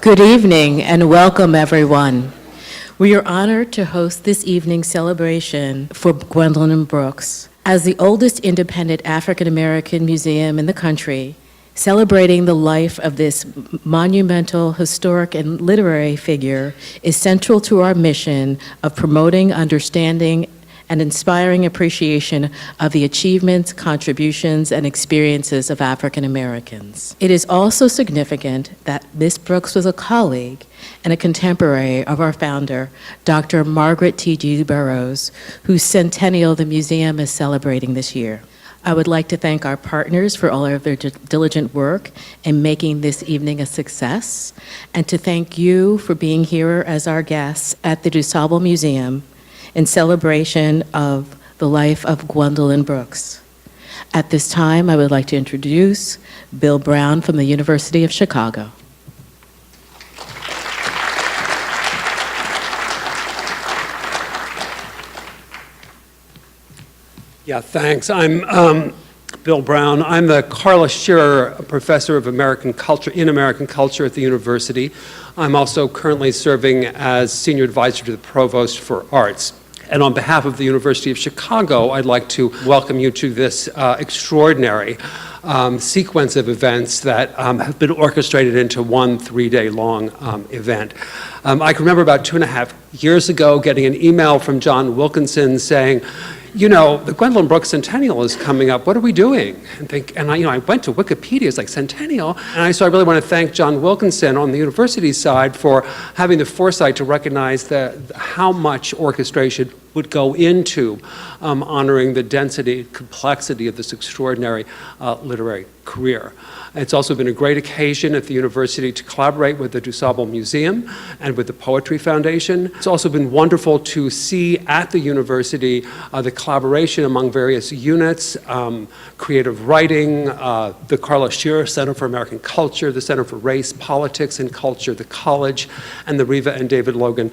Good evening and welcome, everyone. We are honored to host this evening's celebration for Gwendolyn Brooks. As the oldest independent African-American museum in the country, celebrating the life of this monumental, historic, and literary figure is central to our mission of promoting understanding and inspiring appreciation of the achievements, contributions, and experiences of African Americans. It is also significant that Ms. Brooks was a colleague and a contemporary of our founder, Dr. Margaret T.G. Burroughs, whose centennial the museum is celebrating this year. I would like to thank our partners for all of their diligent work in making this evening a success, and to thank you for being here as our guests at the DuSable Museum in celebration of the life of Gwendolyn Brooks. At this time, I would like to introduce Bill Brown from the University of Chicago. Yeah, thanks. I'm Bill Brown. I'm the Carla Shearer Professor of American Culture at the university. I'm also currently serving as Senior Advisor to the Provost for Arts. And on behalf of the University of Chicago, I'd like to welcome you to this extraordinary sequence of events that have been orchestrated into one 3-day-long event. I can remember about 2.5 years ago getting an email from John Wilkinson saying, you know, the Gwendolyn Brooks Centennial is coming up. What are we doing? And I went to Wikipedia. It's like Centennial, so I really want to thank John Wilkinson on the university side for having the foresight to recognize how much orchestration would go into honoring the density, complexity of this extraordinary literary career. It's also been a great occasion at the university to collaborate with the DuSable Museum and with the Poetry Foundation. It's also been wonderful to see at the university the collaboration among various units, creative writing, the Carla Shearer Center for American Culture, the Center for Race, Politics, and Culture, the college, and the Reva and David Logan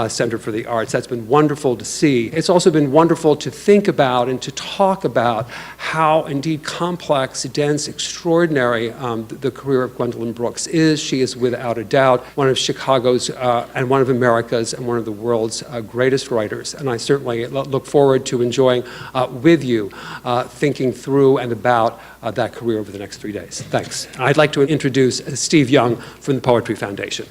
Center for the Arts. That's been wonderful to see. It's also been wonderful to think about and to talk about how indeed complex, dense, extraordinary the career of Gwendolyn Brooks is. She is without a doubt one of Chicago's and one of America's and one of the world's greatest writers. And I certainly look forward to enjoying with you thinking through and about that career over the next 3 days. Thanks. I'd like to introduce Steve Young from the Poetry Foundation.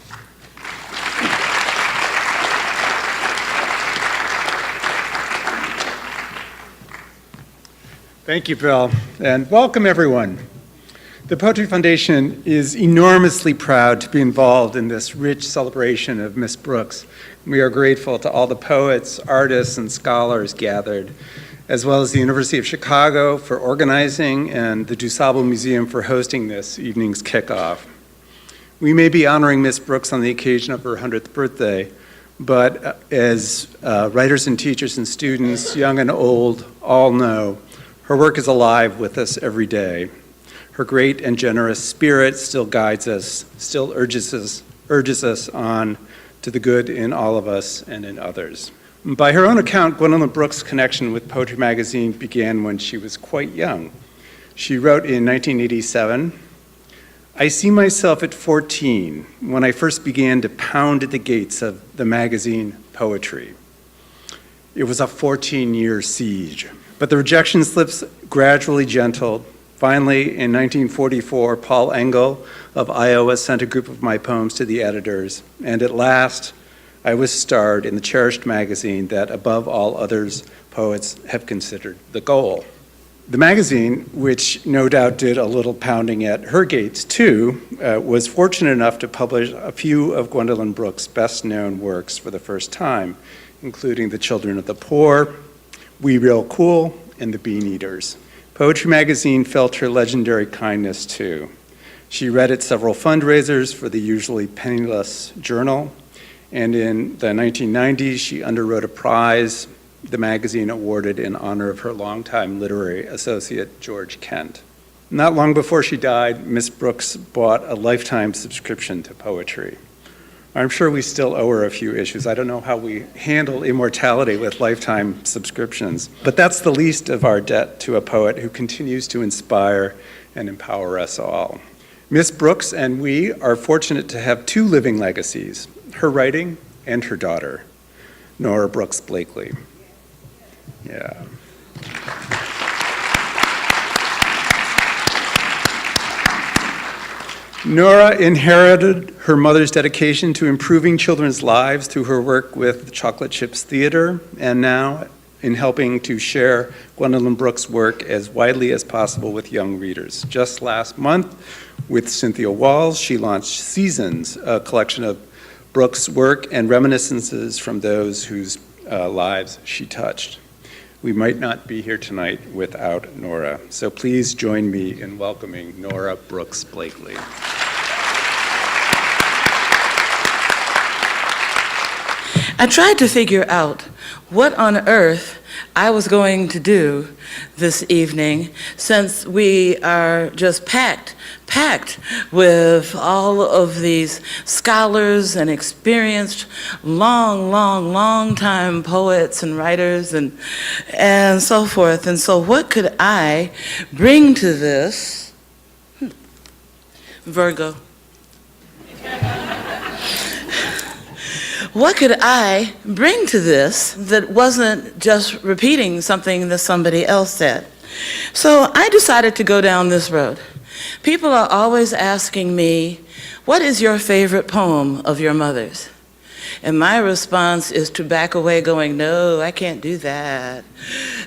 Thank you, Bill, and welcome everyone. The Poetry Foundation is enormously proud to be involved in this rich celebration of Miss Brooks. We are grateful to all the poets, artists, and scholars gathered, as well as the University of Chicago for organizing and the DuSable Museum for hosting this evening's kickoff. We may be honoring Miss Brooks on the occasion of her 100th birthday, but as writers and teachers and students, young and old, all know, her work is alive with us every day. Her great and generous spirit still guides us, still urges us on to the good in all of us and in others. By her own account, Gwendolyn Brooks' connection with Poetry Magazine began when she was quite young. She wrote in 1987, "I see myself at 14 when I first began to pound at the gates of the magazine Poetry. It was a 14-year siege. But the rejection slips gradually gentled. Finally, in 1944, Paul Engel of Iowa sent a group of my poems to the editors, and at last, I was starred in the cherished magazine that, above all others, poets have considered the goal." The magazine, which no doubt did a little pounding at her gates too, was fortunate enough to publish a few of Gwendolyn Brooks' best-known works for the first time, including The Children of the Poor, We Real Cool, and The Bean Eaters. Poetry Magazine felt her legendary kindness too. She read at several fundraisers for the usually penniless journal, and in the 1990s she underwrote a prize the magazine awarded in honor of her longtime literary associate, George Kent. Not long before she died, Miss Brooks bought a lifetime subscription to poetry. I'm sure we still owe her a few issues. I don't know how we handle immortality with lifetime subscriptions, but that's the least of our debt to a poet who continues to inspire and empower us all. Miss Brooks and we are fortunate to have two living legacies, her writing and her daughter, Nora Brooks Blakely. Yeah. Nora inherited her mother's dedication to improving children's lives through her work with Chocolate Chips Theater, and now in helping to share Gwendolyn Brooks' work as widely as possible with young readers. Just last month, with Cynthia Walls, she launched Seasons, a collection of Brooks' work and reminiscences from those whose lives she touched. We might not be here tonight without Nora, so please join me in welcoming Nora Brooks Blakely. I tried to figure out what on earth I was going to do this evening, since we are just packed with all of these scholars and experienced long time poets and writers and so forth. And so what could I bring to this? Virgo. What could I bring to this that wasn't just repeating something that somebody else said? So I decided to go down this road. People are always asking me, what is your favorite poem of your mother's? And my response is to back away going, no, I can't do that.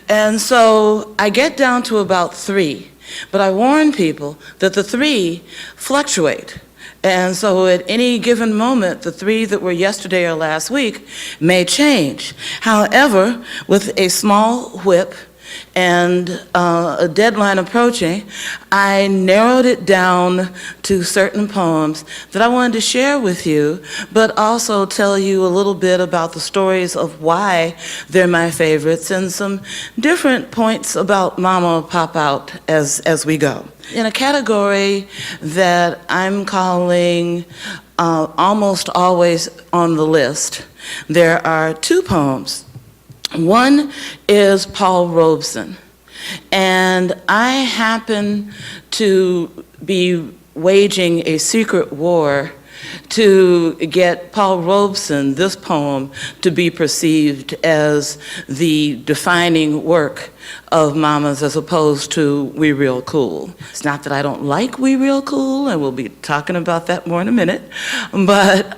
And so I get down to about 3, but I warn people that the 3 fluctuate. And so at any given moment, the 3 that were yesterday or last week may change. However, with a small whip and a deadline approaching, I narrowed it down to certain poems that I wanted to share with you, but also tell you a little bit about the stories of why they're my favorites, and some different points about Mama pop out as we go. In a category that I'm calling almost always on the list, there are 2 poems. One is Paul Robeson, and I happen to be waging a secret war to get Paul Robeson, this poem, to be perceived as the defining work of Mama's as opposed to We Real Cool. It's not that I don't like We Real Cool, and we'll be talking about that more in a minute, but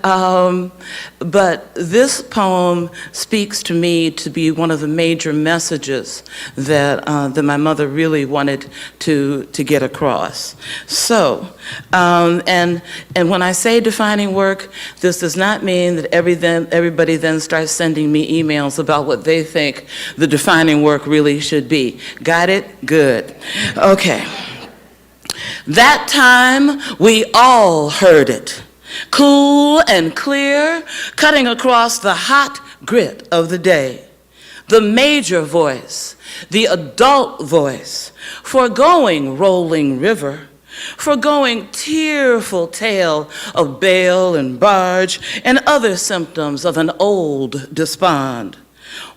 this poem speaks to me to be one of the major messages that my mother really wanted to get across. So, and when I say defining work, this does not mean that everybody then starts sending me emails about what they think the defining work really should be. Got it? Good. Okay. That time we all heard it, cool and clear, cutting across the hot grit of the day. The major voice, the adult voice, foregoing rolling river, foregoing tearful tale of bale and barge and other symptoms of an old despond.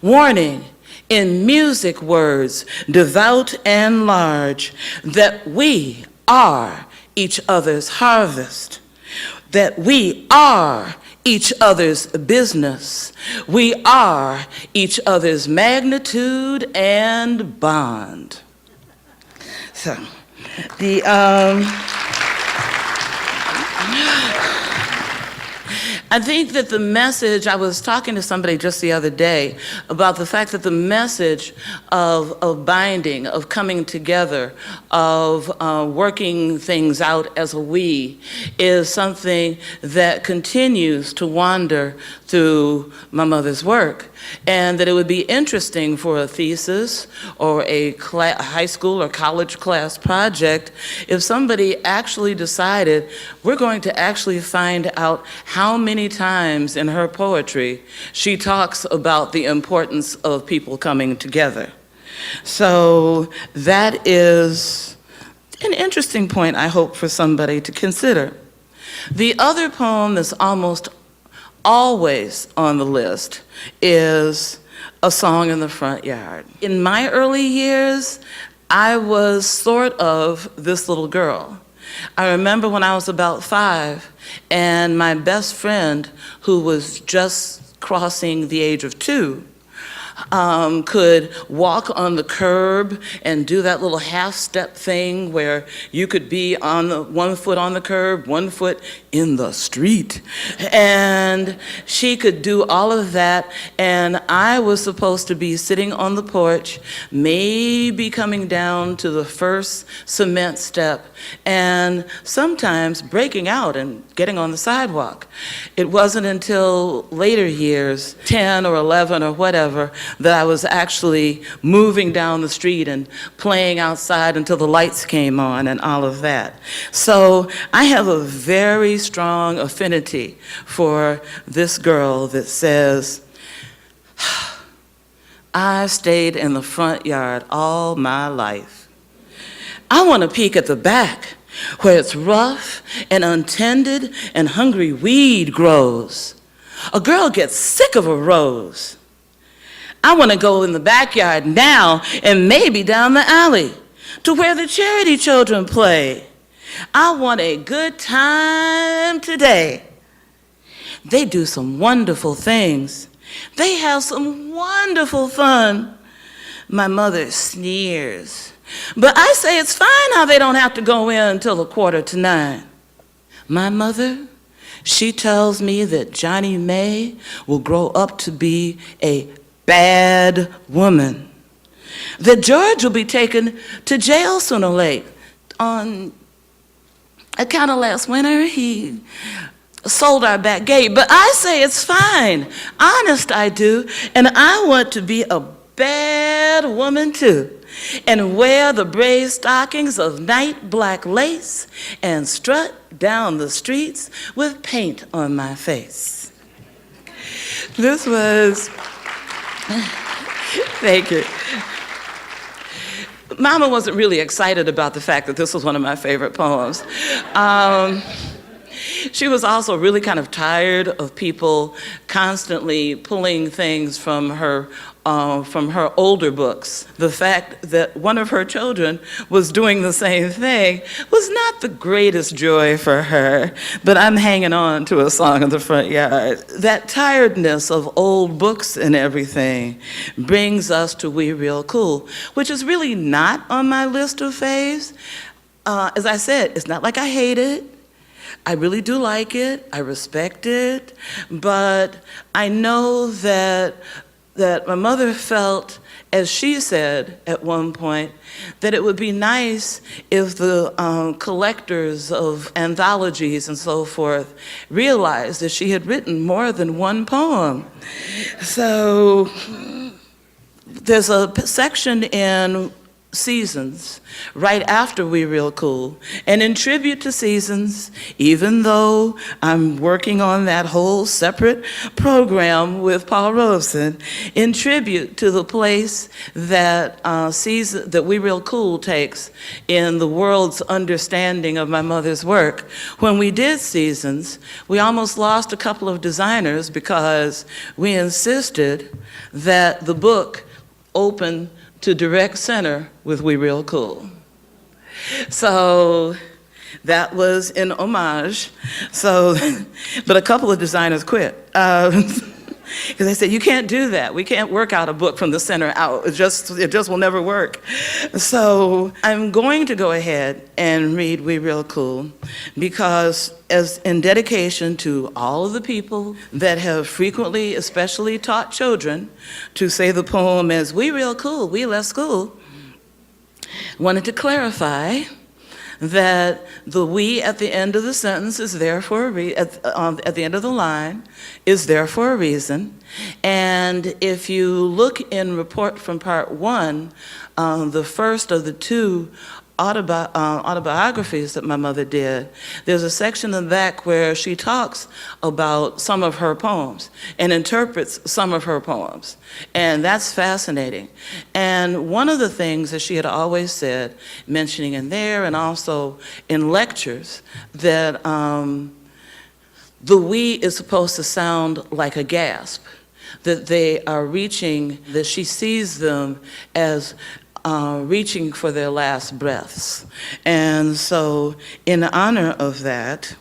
Warning in music words, devout and large, that we are each other's harvest, that we are each other's business, we are each other's magnitude and bond. So, I think that the message, I was talking to somebody just the other day about the fact that the message of binding, of coming together, of working things out as a we, is something that continues to wander through my mother's work. And that it would be interesting for a thesis or a high school or college class project if somebody actually decided we're going to actually find out how many times in her poetry she talks about the importance of people coming together. So that is an interesting point, I hope, for somebody to consider. The other poem that's almost always on the list is A Song in the Front Yard. In my early years, I was sort of this little girl. I remember when I was about 5, and my best friend, who was just crossing the age of 2, could walk on the curb and do that little half-step thing where you could be on the 1 foot on the curb, 1 foot in the street. And she could do all of that, and I was supposed to be sitting on the porch, maybe coming down to the first cement step, and sometimes breaking out and getting on the sidewalk. It wasn't until later years, 10 or 11 or whatever, that I was actually moving down the street and playing outside until the lights came on and all of that. So I have a very strong affinity for this girl that says, I stayed in the front yard all my life. I want to peek at the back where it's rough and untended and hungry weed grows. A girl gets sick of a rose. I want to go in the backyard now and maybe down the alley to where the charity children play. I want a good time today. They do some wonderful things. They have some wonderful fun. My mother sneers, but I say it's fine how they don't have to go in until 8:45. My mother, she tells me that Johnny May will grow up to be a bad woman, that George will be taken to jail sooner or later. On account of last winter, he sold our back gate, but I say it's fine. Honest, I do, and I want to be a bad woman too, and wear the braid stockings of night black lace and strut down the streets with paint on my face. This was... Thank you. Mama wasn't really excited about the fact that this was one of my favorite poems. She was also really kind of tired of people constantly pulling things from her older books. The fact that one of her children was doing the same thing was not the greatest joy for her, but I'm hanging on to a song in the front yard. That tiredness of old books and everything brings us to We Real Cool, which is really not on my list of faves. As I said, it's not like I hate it. I really do like it, I respect it, but I know that my mother felt, as she said at one point, that it would be nice if the collectors of anthologies and so forth realized that she had written more than one poem. So there's a section in Seasons right after We Real Cool, and in tribute to Seasons, even though I'm working on that whole separate program with Paul Robeson, in tribute to the place that that We Real Cool takes in the world's understanding of my mother's work. When we did Seasons, we almost lost a couple of designers because we insisted that the book open to direct center with We Real Cool. So that was in homage. So, but a couple of designers quit. Because they said, you can't do that. We can't work out a book from the center out. It just will never work. So I'm going to go ahead and read We Real Cool because as in dedication to all of the people that have frequently, especially taught children to say the poem as we real cool, we left school, wanted to clarify that the we at the end of the sentence is there for a at the end of the line is there for a reason. And if you look in report from part 1, the first of the 2 autobiographies that my mother did, there's a section in the back where she talks about some of her poems and interprets some of her poems. And that's fascinating. And one of the things that she had always said, mentioning in there and also in lectures, that the we is supposed to sound like a gasp, that they are reaching, that she sees them as reaching for their last breaths. And so in honor of that,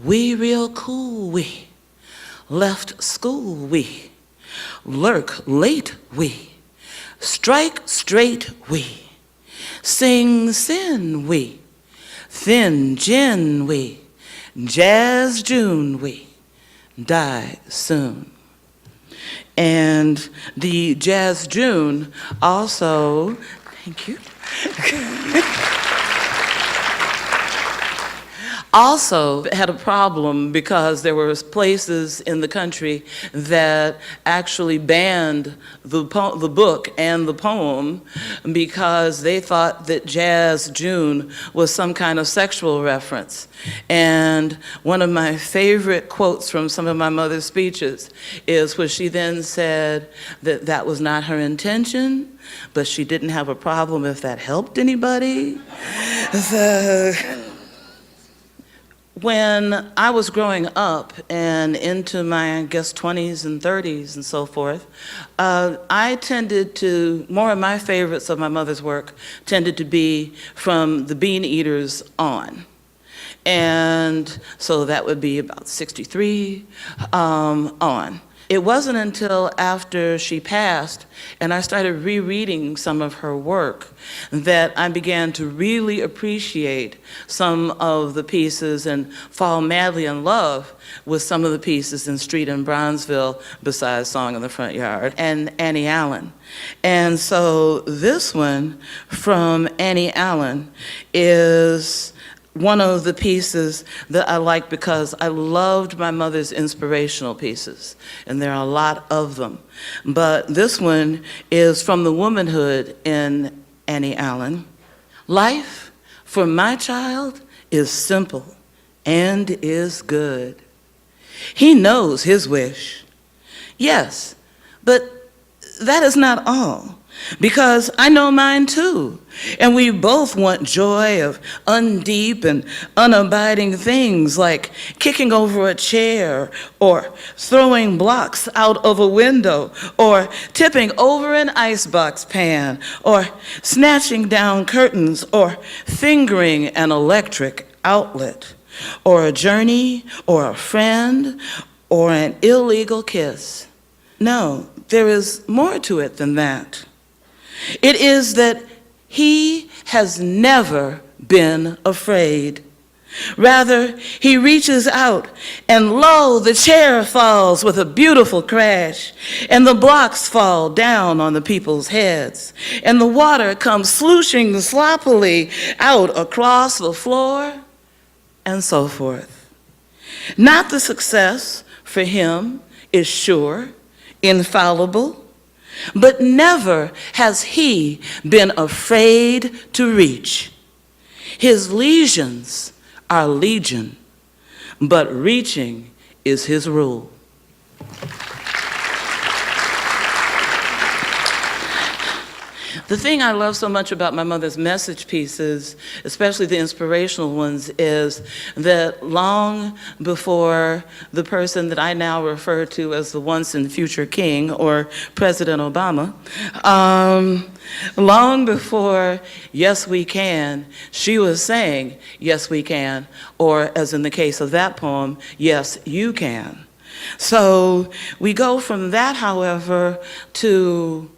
we real cool, we left school, we lurk late, we strike straight, we sing sin, we thin gin, we jazz June, we die soon. And the Jazz June also, thank you, also had a problem because there were places in the country that actually banned the book and the poem because they thought that Jazz June was some kind of sexual reference. And one of my favorite quotes from some of my mother's speeches is where she then said that that was not her intention, but she didn't have a problem if that helped anybody. When I was growing up and into my, I guess, 20s and 30s and so forth, I tended to, more of my favorites of my mother's work tended to be from the Bean Eaters on. And so that would be about 63 on. It wasn't until after she passed and I started rereading some of her work that I began to really appreciate some of the pieces and fall madly in love with some of the pieces in Street in Bronzeville, besides Song in the Front Yard, and Annie Allen. And so this one from Annie Allen is one of the pieces that I like because I loved my mother's inspirational pieces, and there are a lot of them. But this one is from the womanhood in Annie Allen. Life for my child is simple and is good. He knows his wish. Yes, but that is not all. Because I know mine too. And we both want joy of undeep and unabiding things like kicking over a chair or throwing blocks out of a window or tipping over an icebox pan or snatching down curtains or fingering an electric outlet or a journey or a friend or an illegal kiss. No, there is more to it than that. It is that he has never been afraid. Rather, he reaches out and lo, the chair falls with a beautiful crash and the blocks fall down on the people's heads and the water comes slooshing sloppily out across the floor and so forth. Not the success for him is sure, infallible, but never has he been afraid to reach. His lesions are legion, but reaching is his rule. The thing I love so much about my mother's message pieces, especially the inspirational ones, is that long before the person that I now refer to as the once and future king, or President Obama, long before Yes We Can, she was saying Yes We Can, or as in the case of that poem, Yes You Can. So we go from that, however, to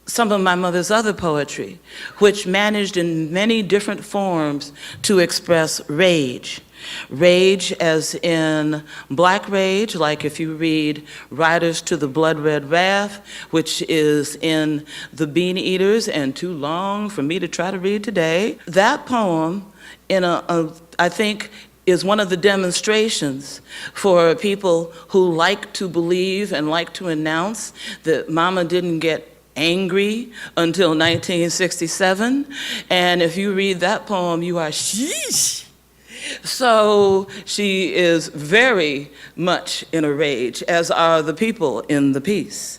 some of my mother's other poetry, which managed in many different forms to express rage. Rage as in black rage, like if you read Riders to the Blood Red Wrath, which is in the Bean Eaters and too long for me to try to read today. That poem, I think, is one of the demonstrations for people who like to believe and like to announce that Mama didn't get angry until 1967, and if you read that poem, you are sheesh. So she is very much in a rage, as are the people in the piece.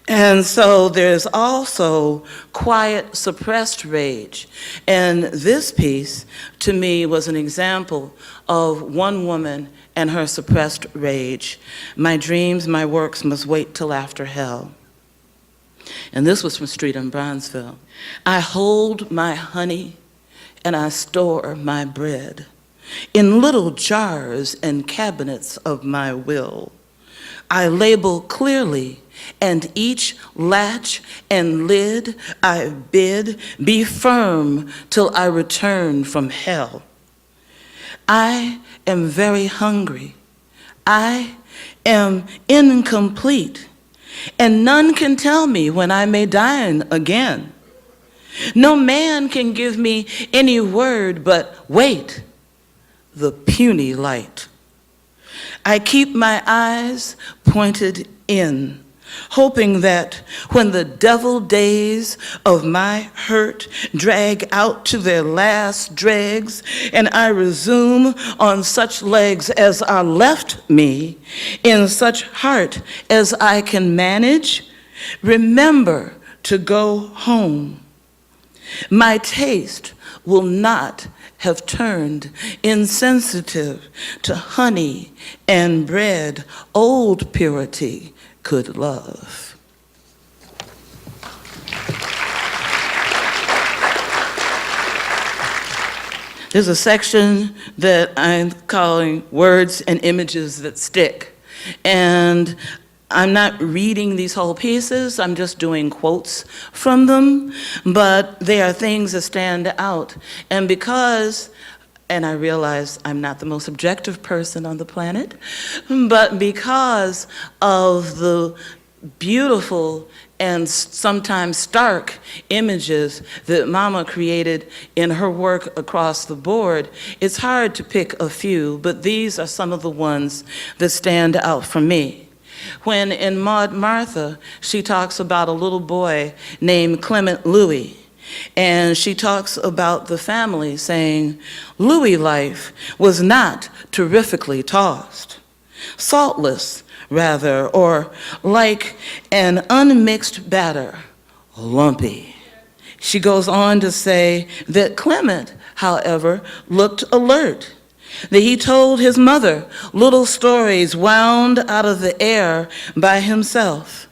And so there's also quiet, suppressed rage. And this piece, to me, was an example of one woman and her suppressed rage. My dreams, my works must wait till after hell. And this was from Street in Bronzeville. I hold my honey and I store my bread in little jars and cabinets of my will. I label clearly, and each latch and lid I bid be firm till I return from hell. I am very hungry. I am incomplete, and none can tell me when I may dine again. No man can give me any word but wait, the puny light. I keep my eyes pointed in, hoping that when the devil days of my hurt drag out to their last dregs, and I resume on such legs as are left me, in such heart as I can manage, remember to go home. My taste will not have turned insensitive to honey and bread old purity could love. There's a section that I'm calling Words and Images That Stick. And I'm not reading these whole pieces, I'm just doing quotes from them, but they are things that stand out. And because, and I realize I'm not the most objective person on the planet, but because of the beautiful and sometimes stark images that Mama created in her work across the board, it's hard to pick a few, but these are some of the ones that stand out for me. When in Maud Martha, she talks about a little boy named Clement Louis, and she talks about the family saying, Louis' life was not terrifically tossed, saltless rather, or like an unmixed batter, lumpy. She goes on to say that Clement, however, looked alert, that he told his mother little stories wound out of the air by himself.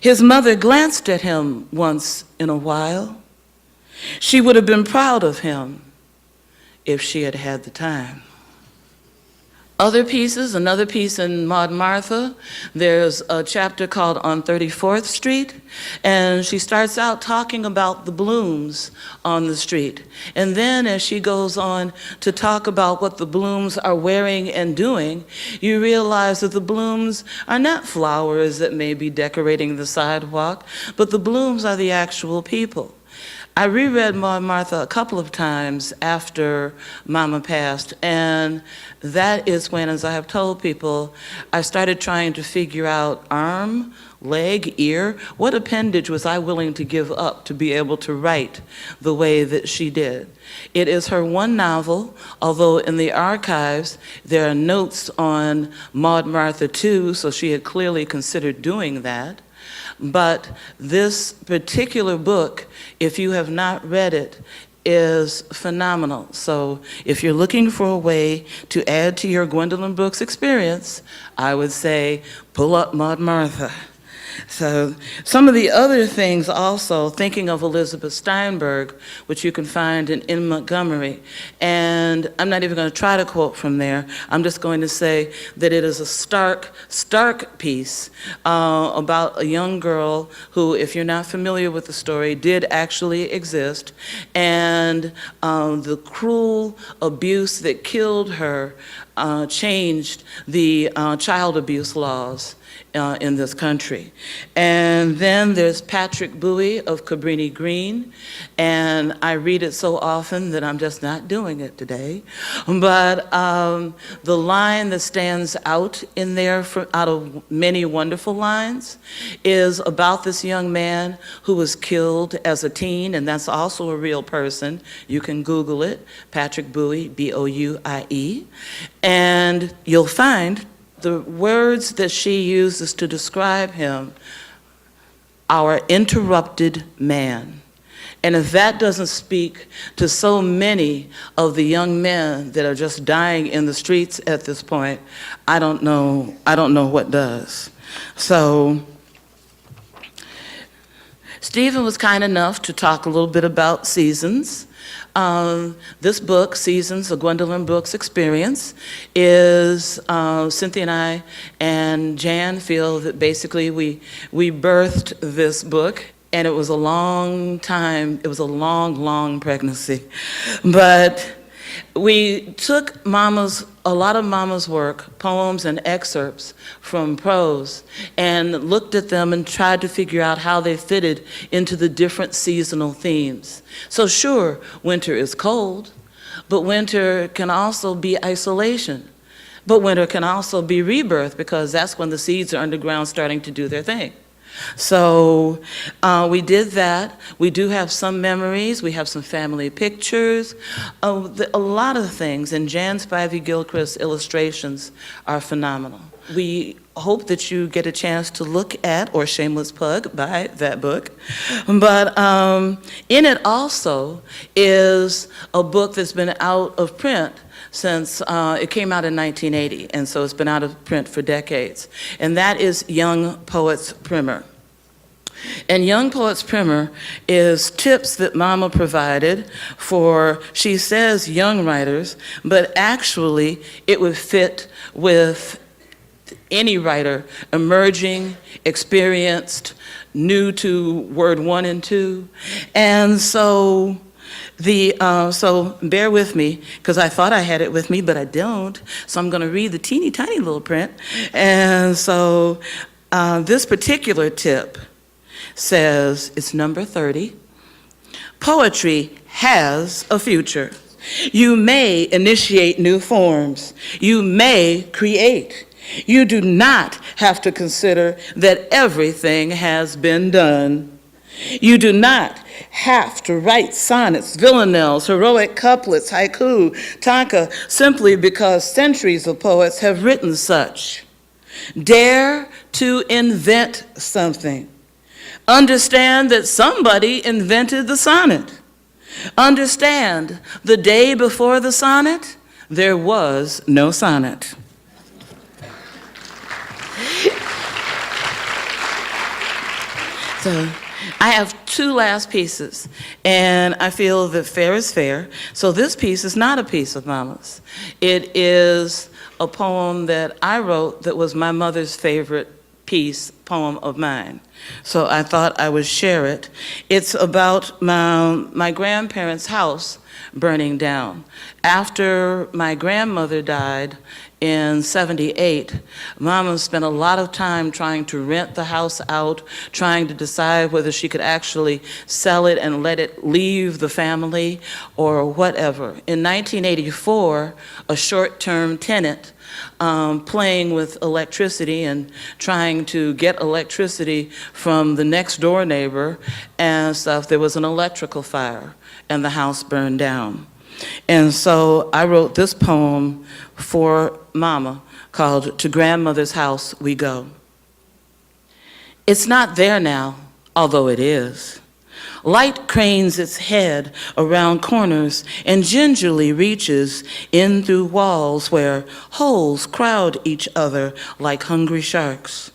His mother glanced at him once in a while. She would have been proud of him if she had had the time. Other pieces, another piece in Maud Martha, there's a chapter called On 34th Street, and she starts out talking about the blooms on the street. And then as she goes on to talk about what the blooms are wearing and doing, you realize that the blooms are not flowers that may be decorating the sidewalk, but the blooms are the actual people. I reread Maud Martha a couple of times after Mama passed, and that is when, as I have told people, I started trying to figure out arm, leg, ear, what appendage was I willing to give up to be able to write the way that she did. It is her one novel, although in the archives there are notes on Maud Martha too, so she had clearly considered doing that. But this particular book, if you have not read it, is phenomenal. So if you're looking for a way to add to your Gwendolyn Brooks experience, I would say pull up Maud Martha. So some of the other things also, thinking of Elizabeth Steinberg, which you can find in Montgomery, and I'm not even going to try to quote from there. I'm just going to say that it is a stark piece about a young girl who, if you're not familiar with the story, did actually exist, and the cruel abuse that killed her changed the child abuse laws in this country. And then there's Patrick Bowie of Cabrini Green, and I read it so often that I'm just not doing it today. But the line that stands out in there out of many wonderful lines is about this young man who was killed as a teen, and that's also a real person. You can Google it, Patrick Bowie, B-O-U-I-E, and you'll find the words that she uses to describe him, our interrupted man. And if that doesn't speak to so many of the young men that are just dying in the streets at this point, I don't know what does. So Stephen was kind enough to talk a little bit about seasons. This book, Seasons, A Gwendolyn Brooks Experience, is Cynthia and I and Jan feel that basically we birthed this book, and it was a long time, it was a long pregnancy. But we took a lot of Mama's work, poems and excerpts from prose, and looked at them and tried to figure out how they fitted into the different seasonal themes. So sure, winter is cold, but winter can also be isolation. But winter can also be rebirth, because that's when the seeds are underground starting to do their thing. So we did that. We do have some memories. We have some family pictures. A lot of things. And Jan Spivey-Gilchrist's illustrations are phenomenal. We hope that you get a chance to look at, or shameless plug, buy that book. But in it also is a book that's been out of print since it came out in 1980, and so it's been out of print for decades. And that is Young Poets Primer. And Young Poets Primer is tips that Mama provided for, she says, young writers, but actually it would fit with any writer, emerging, experienced, new to word 1 and 2. And so so bear with me, because I thought I had it with me, but I don't. So I'm going to read the teeny tiny little print. And so this particular tip says, it's number 30. Poetry has a future. You may initiate new forms. You may create. You do not have to consider that everything has been done. You do not have to write sonnets, villanelles, heroic couplets, haiku, tanka, simply because centuries of poets have written such. Dare to invent something. Understand that somebody invented the sonnet. Understand the day before the sonnet, there was no sonnet. So I have 2 last pieces, and I feel that fair is fair. So this piece is not a piece of Mama's. It is a poem that I wrote that was my mother's favorite poem of mine. So I thought I would share it. It's about my grandparents' house burning down. After my grandmother died in '78, Mama spent a lot of time trying to rent the house out, trying to decide whether she could actually sell it and let it leave the family or whatever. In 1984, a short-term tenant playing with electricity and trying to get electricity from the next door neighbor and stuff, there was an electrical fire and the house burned down. And so I wrote this poem for Mama called To Grandmother's House We Go. It's not there now, although it is. Light cranes its head around corners and gingerly reaches in through walls where holes crowd each other like hungry sharks.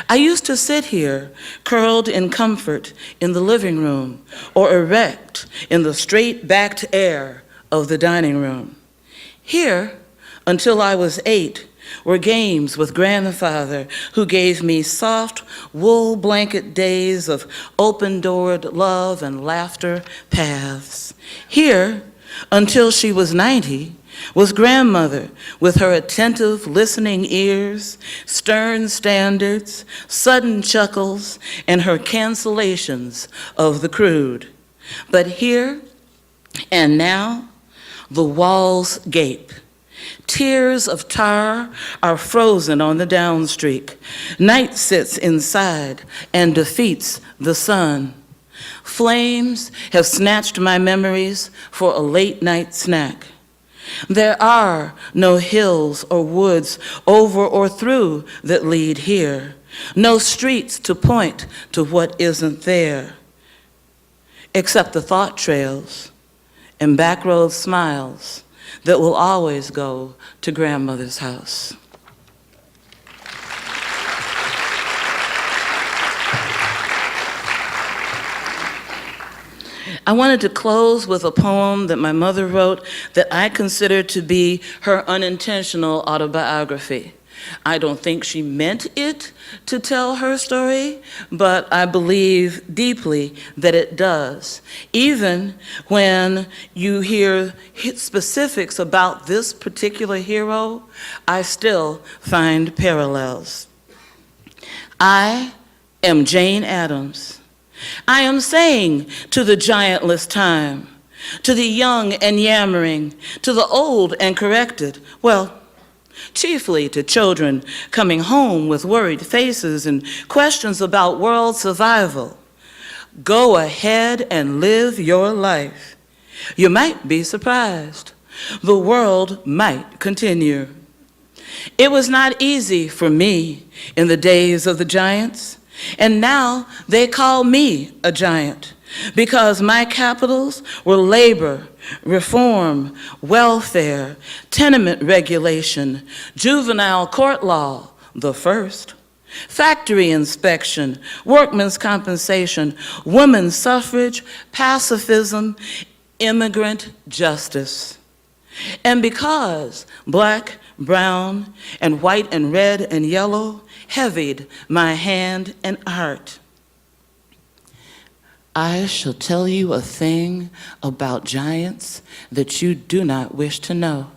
I used to sit here, curled in comfort in the living room, or erect in the straight-backed air of the dining room. Here, until I was 8, were games with grandfather, who gave me soft wool blanket days of open-doored love and laughter paths. Here, until she was 90, was grandmother with her attentive listening ears, stern standards, sudden chuckles, and her cancellations of the crude. But here and now, the walls gape. Tears of tar are frozen on the downstreak. Night sits inside and defeats the sun. Flames have snatched my memories for a late night snack. There are no hills or woods over or through that lead here. No streets to point to what isn't there. Except the thought trails and backroad smiles that will always go to grandmother's house. I wanted to close with a poem that my mother wrote that I consider to be her unintentional autobiography. I don't think she meant it to tell her story, but I believe deeply that it does. Even when you hear specifics about this particular hero, I still find parallels. I am Jane Addams. I am saying to the giantless time, to the young and yammering, to the old and corrected, well, chiefly to children coming home with worried faces and questions about world survival. Go ahead and live your life. You might be surprised. The world might continue. It was not easy for me in the days of the giants, and now they call me a giant because my capitals were labor, reform, welfare, tenement regulation, juvenile court law, the first, factory inspection, workmen's compensation, women's suffrage, pacifism, immigrant justice. And because black, brown, and white and red and yellow heavied my hand and heart, I shall tell you a thing about giants that you do not wish to know.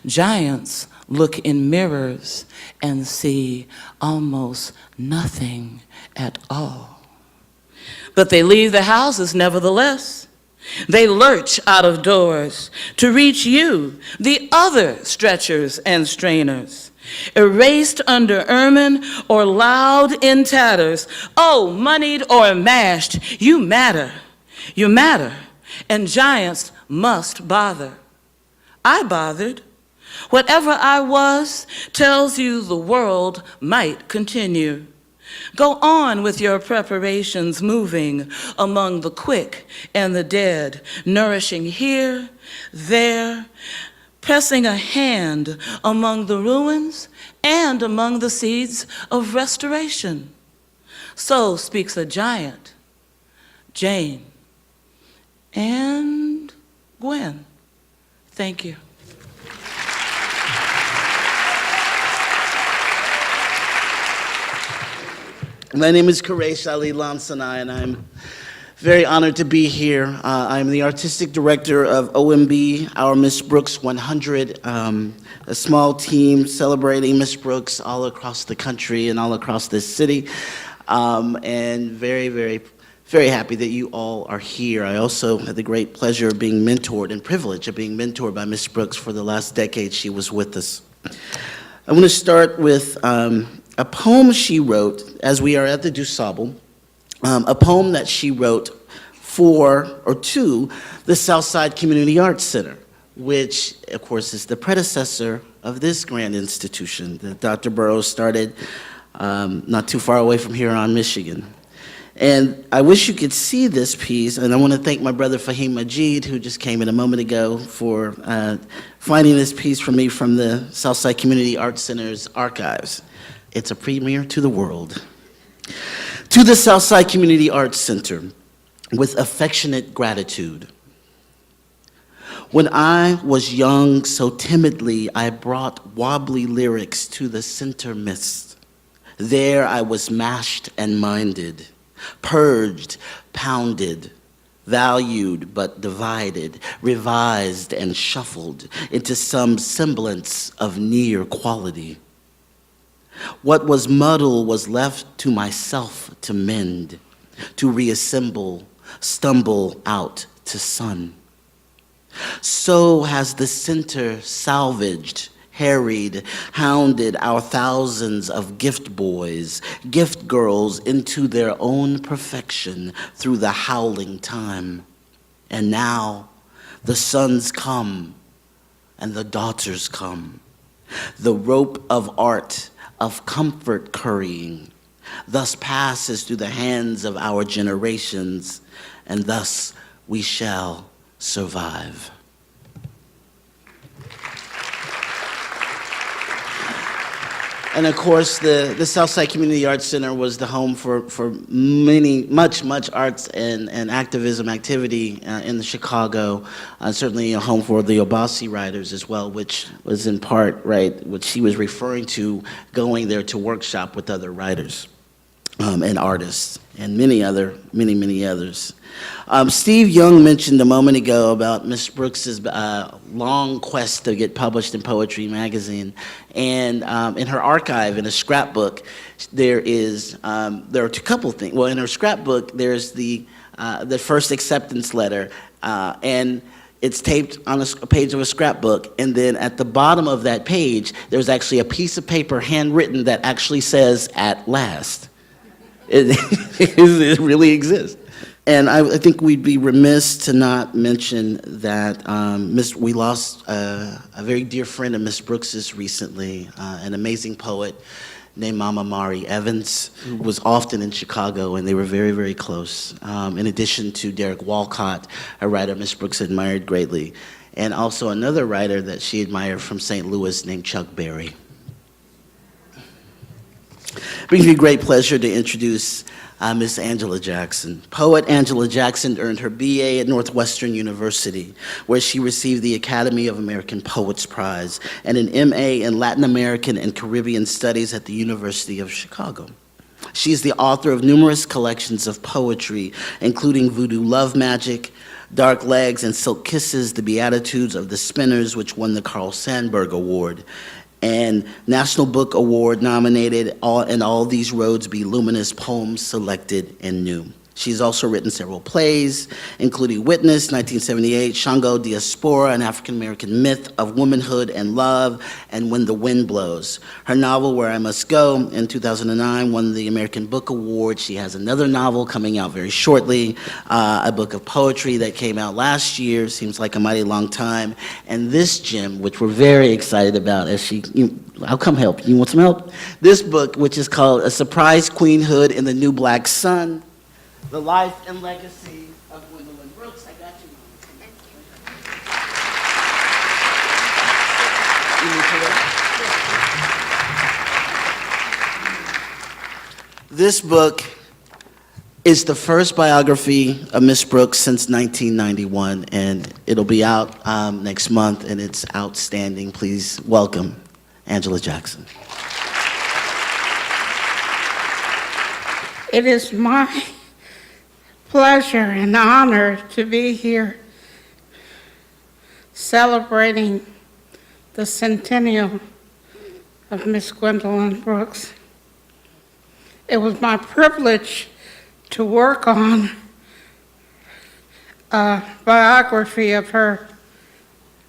Giants look in mirrors and see almost nothing at all. But they leave the houses nevertheless. They lurch out of doors to reach you, the other stretchers and strainers, erased under ermine or loud in tatters. Oh, moneyed or mashed, you matter, and giants must bother. I bothered. Whatever I was tells you the world might continue. Go on with your preparations, moving among the quick and the dead, nourishing here, there, pressing a hand among the ruins and among the seeds of restoration. So speaks a giant, Jane and Gwen. Thank you. My name is Quresh Ali Lamsanai, and I'm very honored to be here. I'm the artistic director of OMB, our Miss Brooks 100, a small team celebrating Miss Brooks all across the country and all across this city, and very happy that you all are here. I also had the great pleasure of being mentored and privilege of being mentored by Miss Brooks for the last decade she was with us. I want to start with a poem she wrote as we are at the DuSable, a poem that she wrote to the Southside Community Arts Center, which, of course, is the predecessor of this grand institution that Dr. Burroughs started not too far away from here on Michigan. And I wish you could see this piece, and I want to thank my brother Fahim Majid, who just came in a moment ago, for finding this piece for me from the Southside Community Arts Center's archives. It's a premiere to the world. To the Southside Community Arts Center, with affectionate gratitude. When I was young, so timidly, I brought wobbly lyrics to the center mist. There I was mashed and minded, purged, pounded, valued but divided, revised and shuffled into some semblance of near quality. What was muddled was left to myself to mend, to reassemble, stumble out to sun. So has the center salvaged, harried, hounded our thousands of gift boys, gift girls into their own perfection through the howling time. And now the sons come and the daughters come. The rope of art, of comfort currying, thus passes through the hands of our generations, and thus we shall survive. And of course, the Southside Community Arts Center was the home for much arts and activism activity in the Chicago. Certainly a home for the Obasi writers as well, which was in part, right, what she was referring to, going there to workshop with other writers and artists, and many others. Steve Young mentioned a moment ago about Miss Brooks's long quest to get published in Poetry magazine, and in her archive, in a scrapbook, there are a couple things. Well, in her scrapbook, there's the first acceptance letter, and it's taped on a page of a scrapbook, and then at the bottom of that page, there's actually a piece of paper handwritten that actually says, "At last." It really exists. And I think we'd be remiss to not mention that we lost a very dear friend of Miss Brooks's recently, an amazing poet named Mama Mari Evans, who was often in Chicago, and they were very, very close. In addition to Derek Walcott, a writer Miss Brooks admired greatly, and also another writer that she admired from St. Louis named Chuck Berry. Brings me great pleasure to introduce Miss Angela Jackson. Poet Angela Jackson earned her BA at Northwestern University, where she received the Academy of American Poets Prize, and an MA in Latin American and Caribbean Studies at the University of Chicago. She is the author of numerous collections of poetry, including Voodoo Love Magic, Dark Legs, and Silk Kisses, The Beatitudes of the Spinners, which won the Carl Sandburg Award, and National Book Award nominated, And All These Roads Be Luminous, Poems Selected and New. She's also written several plays, including Witness, 1978, Shango Diaspora, an African-American myth of womanhood and love, and When the Wind Blows. Her novel, Where I Must Go, in 2009, won the American Book Award. She has another novel coming out very shortly, a book of poetry that came out last year, seems like a mighty long time, and this gem, which we're very excited about, I'll come help. You want some help? This book, which is called A Surprise Queenhood in the New Black Sun, The Life and Legacy of Gwendolyn Brooks. I got you. This book is the first biography of Miss Brooks since 1991, and it'll be out next month, and it's outstanding. Please welcome Angela Jackson. It is my pleasure and honor to be here celebrating the centennial of Miss Gwendolyn Brooks. It was my privilege to work on a biography of her.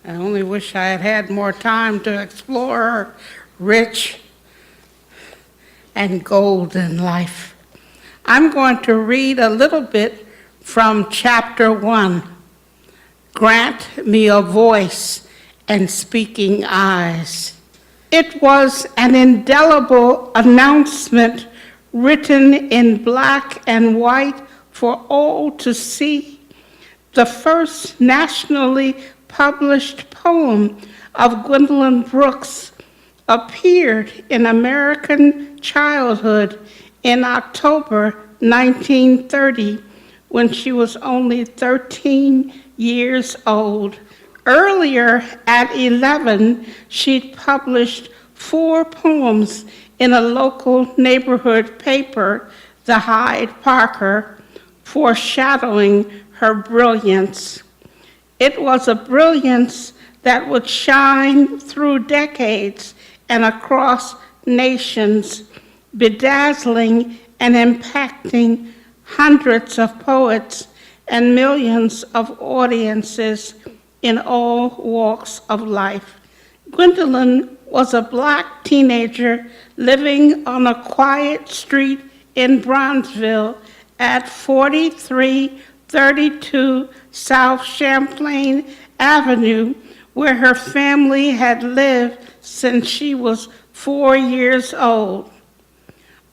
I only wish I had had more time to explore her rich and golden life. I'm going to read a little bit from chapter 1. Grant me a voice and speaking eyes. It was an indelible announcement written in black and white for all to see. The first nationally published poem of Gwendolyn Brooks appeared in American Childhood in October 1930, when she was only 13 years old. Earlier, at 11, she'd published 4 poems in a local neighborhood paper, the Hyde Parker, foreshadowing her brilliance. It was a brilliance that would shine through decades and across nations, bedazzling and impacting hundreds of poets and millions of audiences in all walks of life. Gwendolyn was a black teenager living on a quiet street in Bronzeville at 4332 South Champlain Avenue, where her family had lived since she was 4 years old.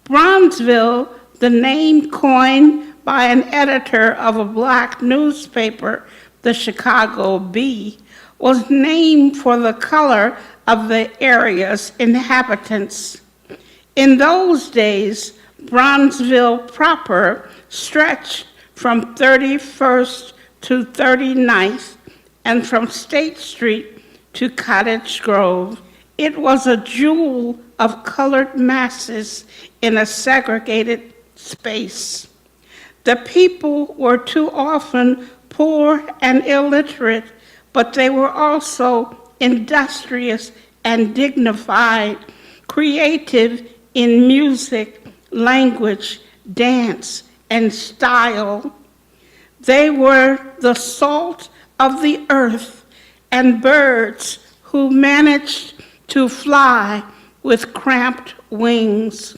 Bronzeville, the name coined by an editor of a black newspaper, the Chicago Bee, was named for the color of the area's inhabitants. In those days, Bronzeville proper stretched from 31st to 39th and from State Street to Cottage Grove. It was a jewel of colored masses in a segregated space. The people were too often poor and illiterate, but they were also industrious and dignified, creative in music, language, dance, and style. They were the salt of the earth and birds who managed to fly with cramped wings.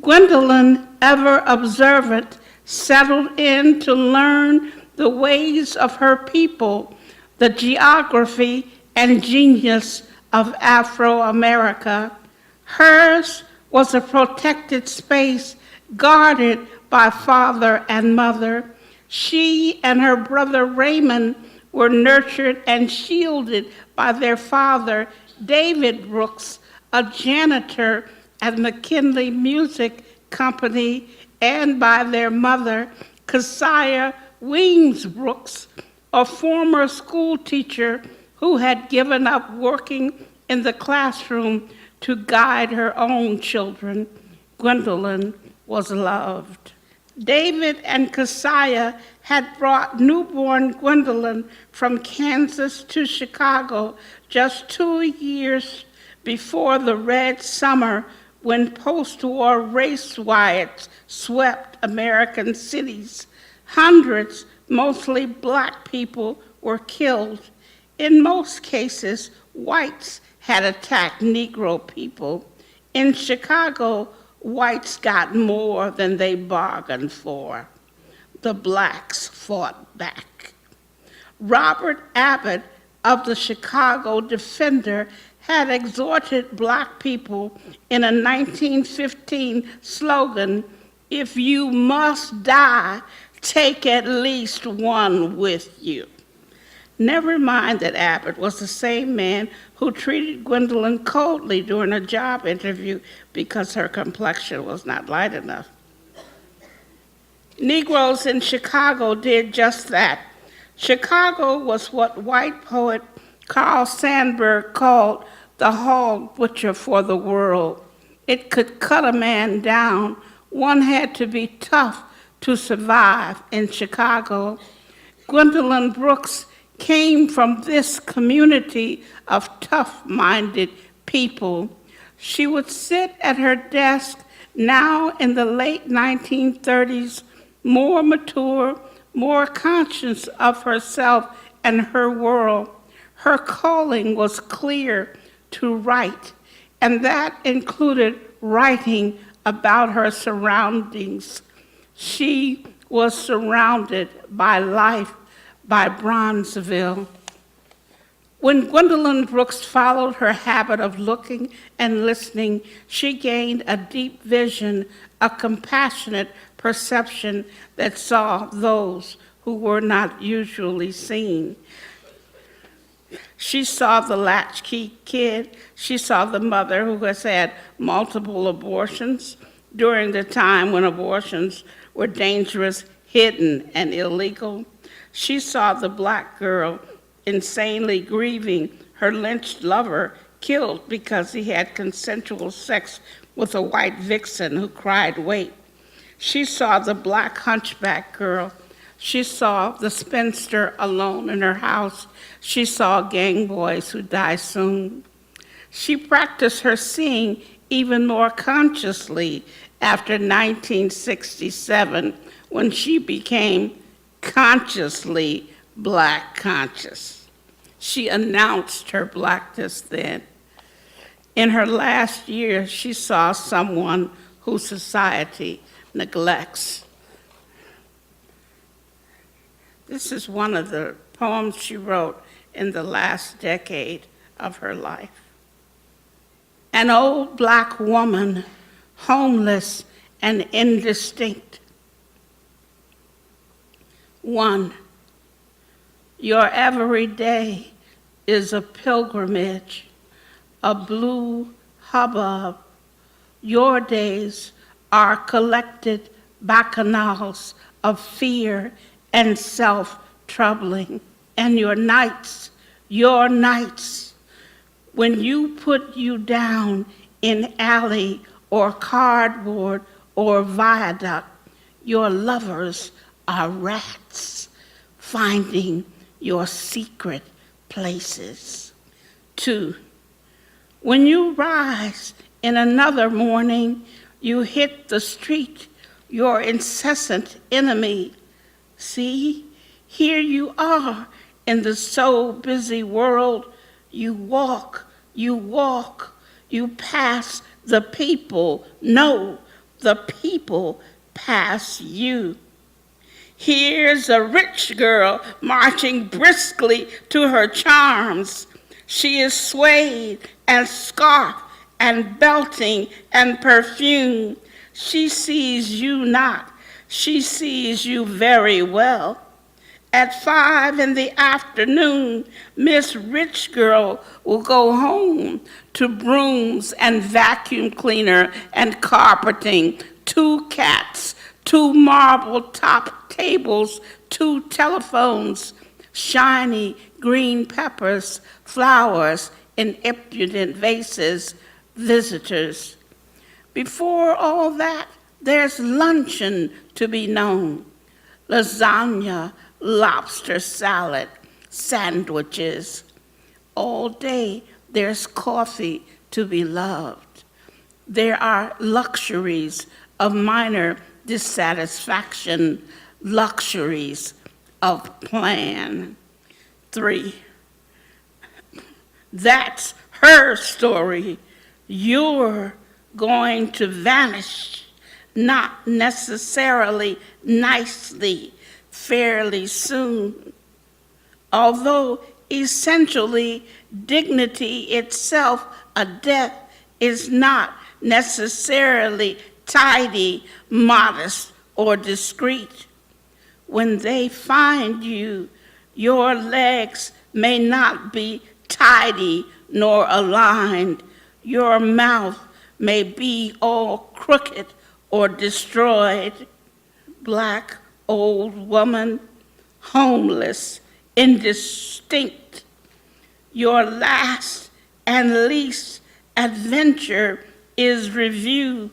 Gwendolyn, ever observant, settled in to learn the ways of her people, the geography and genius of Afro-America. Hers was a protected space guarded by father and mother. She and her brother Raymond were nurtured and shielded by their father, David Brooks, a janitor at McKinley Music Company, and by their mother, Keziah Weems Brooks, a former school teacher who had given up working in the classroom to guide her own children. Gwendolyn was loved. David and Keziah had brought newborn Gwendolyn from Kansas to Chicago just 2 years before the Red Summer, when post-war race riots swept American cities. Hundreds, mostly black people, were killed. In most cases, whites had attacked Negro people. In Chicago, whites got more than they bargained for. The blacks fought back. Robert Abbott of the Chicago Defender had exhorted black people in a 1915 slogan, "If you must die, take at least one with you." Never mind that Abbott was the same man who treated Gwendolyn coldly during a job interview because her complexion was not light enough. Negroes in Chicago did just that. Chicago was what white poet Carl Sandburg called the hog butcher for the world. It could cut a man down. One had to be tough to survive in Chicago. Gwendolyn Brooks came from this community of tough-minded people. She would sit at her desk now in the late 1930s, more mature, more conscious of herself and her world. Her calling was clear: to write, and that included writing about her surroundings. She was surrounded by life, by Bronzeville. When Gwendolyn Brooks followed her habit of looking and listening, she gained a deep vision, a compassionate perception that saw those who were not usually seen. She saw the latchkey kid. She saw the mother who has had multiple abortions during the time when abortions were dangerous, hidden, and illegal. She saw the black girl insanely grieving her lynched lover killed because he had consensual sex with a white vixen who cried, "Wait." She saw the black hunchback girl. She saw the spinster alone in her house. She saw gang boys who die soon. She practiced her seeing even more consciously after 1967, when she became consciously black conscious. She announced her blackness then. In her last year, she saw someone who society neglects. This is one of the poems she wrote in the last decade of her life. An old black woman, homeless and indistinct. 1. Your every day is a pilgrimage, a blue hubbub, Your days are collected bacchanals of fear and self-troubling. And your nights, when you put you down in alley or cardboard or viaduct, your lovers are rats finding your secret places. 2, when you rise in another morning, you hit the street, your incessant enemy. See, here you are in the so busy world. You walk, you pass the people. No, the people pass you. Here's a rich girl marching briskly to her charms. She is swayed and scarfed and belting and perfumed. She sees you not. She sees you very well. At 5 in the afternoon, Miss Rich Girl will go home to brooms and vacuum cleaner and carpeting, 2 cats, 2 marble-top tables, 2 telephones, shiny green peppers, flowers in impudent vases, visitors. Before all that, there's luncheon to be known. Lasagna, lobster salad, sandwiches. All day, there's coffee to be loved. There are luxuries of minor dissatisfaction, luxuries of plan. 3, that's her story. You're going to vanish, not necessarily nicely, fairly soon. Although essentially dignity itself, a death, is not necessarily tidy, modest, or discreet. When they find you, your legs may not be tidy nor aligned. Your mouth may be all crooked or destroyed. Black old woman, homeless, indistinct. Your last and least adventure is review.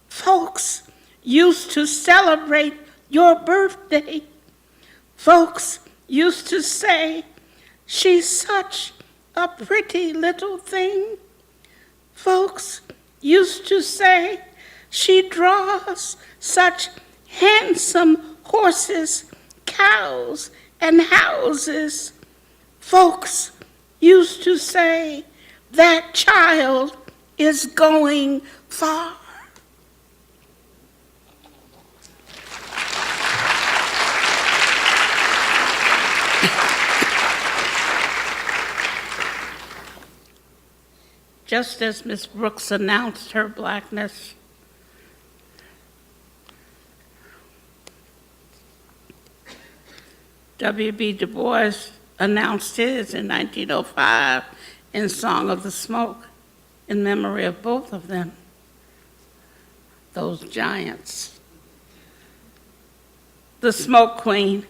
Folks used to celebrate your birthday. Folks used to say, she's such a pretty little thing. Folks used to say, she draws such handsome horses, cows, and houses. Folks used to say, that child is going far. Just as Miss Brooks announced her blackness, W.B. Du Bois announced his in 1905 in Song of the Smoke, in memory of both of them, those giants. The Smoke Queen.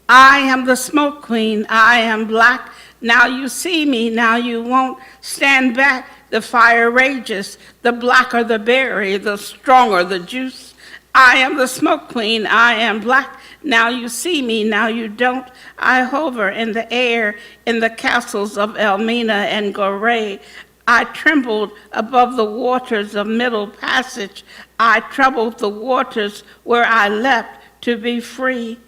I am the Smoke Queen. I am black. Now you see me. Now you won't stand back. The fire rages. The blacker the berry, the stronger the juice. I am the Smoke Queen. I am black. Now you see me. Now you don't. I hover in the air in the castles of Elmina and Goree. I trembled above the waters of Middle Passage. I troubled the waters where I leapt to be free.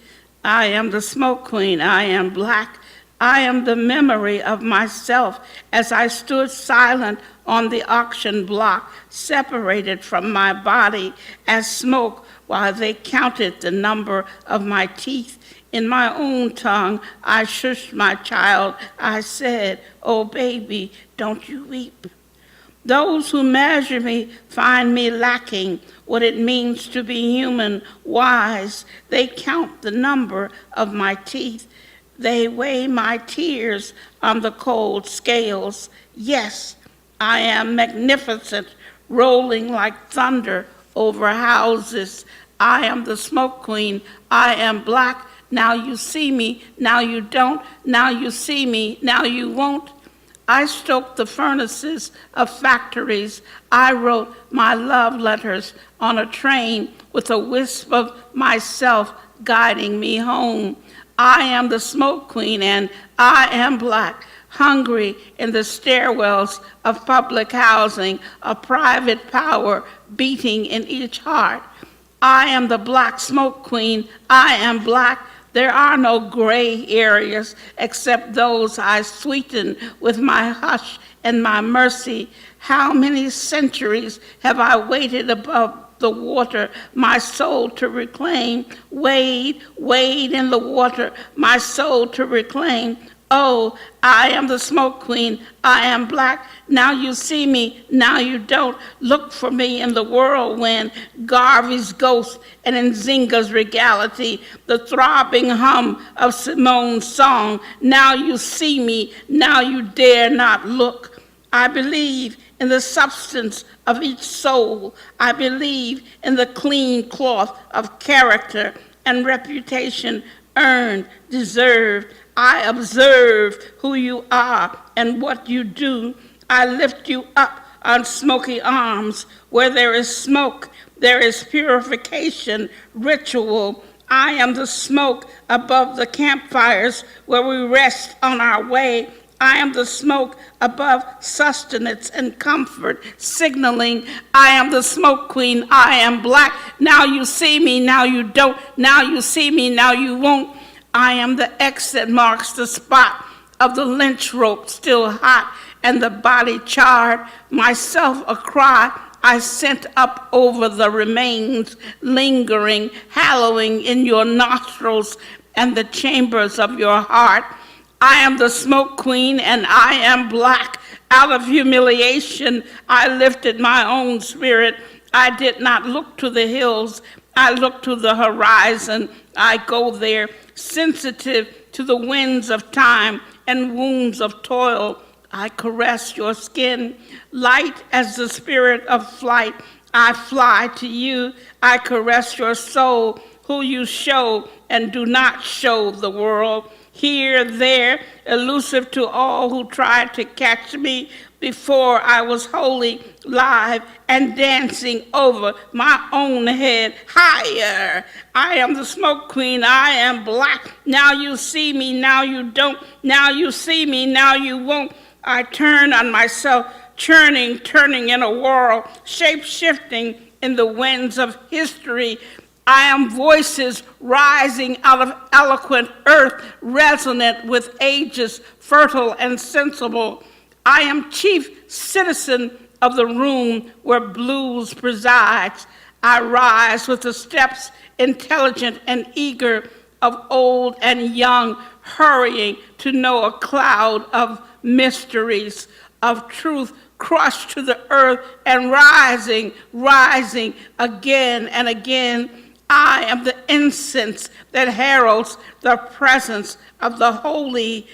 I am the Smoke Queen. I am black. I am the memory of myself as I stood silent on the auction block, separated from my body as smoke while they counted the number of my teeth. In my own tongue, I shushed my child. I said, oh, baby, don't you weep. Those who measure me find me lacking what it means to be human, wise. They count the number of my teeth. They weigh my tears on the cold scales. Yes, I am magnificent, rolling like thunder over houses. I am the smoke queen. I am black. Now you see me, now you don't. Now you see me, now you won't. I stoked the furnaces of factories. I wrote my love letters on a train with a wisp of myself guiding me home. I am the smoke queen and I am black, hungry in the stairwells of public housing, a private power beating in each heart. I am the black smoke queen. I am black. There are no gray areas except those I sweeten with my hush and my mercy. How many centuries have I waited above the water, my soul to reclaim? Wade, wade in the water, my soul to reclaim. Oh, I am the smoke queen. I am black. Now you see me, now you don't. Look for me in the whirlwind, Garvey's ghost, and in Zinga's regality, the throbbing hum of Simone's song. Now you see me, now you dare not look. I believe in the substance of each soul. I believe in the clean cloth of character and reputation, earned, deserved. I observe who you are and what you do. I lift you up on smoky arms. Where there is smoke, there is purification, ritual. I am the smoke above the campfires where we rest on our way. I am the smoke above sustenance and comfort, signaling I am the smoke queen. I am black. Now you see me, now you don't. Now you see me, now you won't. I am the X that marks the spot of the lynch rope still hot and the body charred. Myself a cry I sent up over the remains, lingering, hallowing in your nostrils and the chambers of your heart. I am the smoke queen and I am black. Out of humiliation, I lifted my own spirit. I did not look to the hills. I look to the horizon. I go there, sensitive to the winds of time and wounds of toil. I caress your skin, light as the spirit of flight. I fly to you. I caress your soul, who you show and do not show the world. Here, there, elusive to all who tried to catch me before I was wholly live and dancing over my own head. Higher! I am the smoke queen. I am black. Now you see me, now you don't. Now you see me, now you won't. I turn on myself, churning, turning in a whirl, shape-shifting in the winds of history. I am voices rising out of eloquent earth, resonant with ages, fertile and sensible. I am chief citizen of the room where blues presides. I rise with the steps, intelligent and eager, of old and young, hurrying to know a cloud of mysteries, of truth crushed to the earth and rising, rising again and again. I am the incense that heralds the presence of the holy.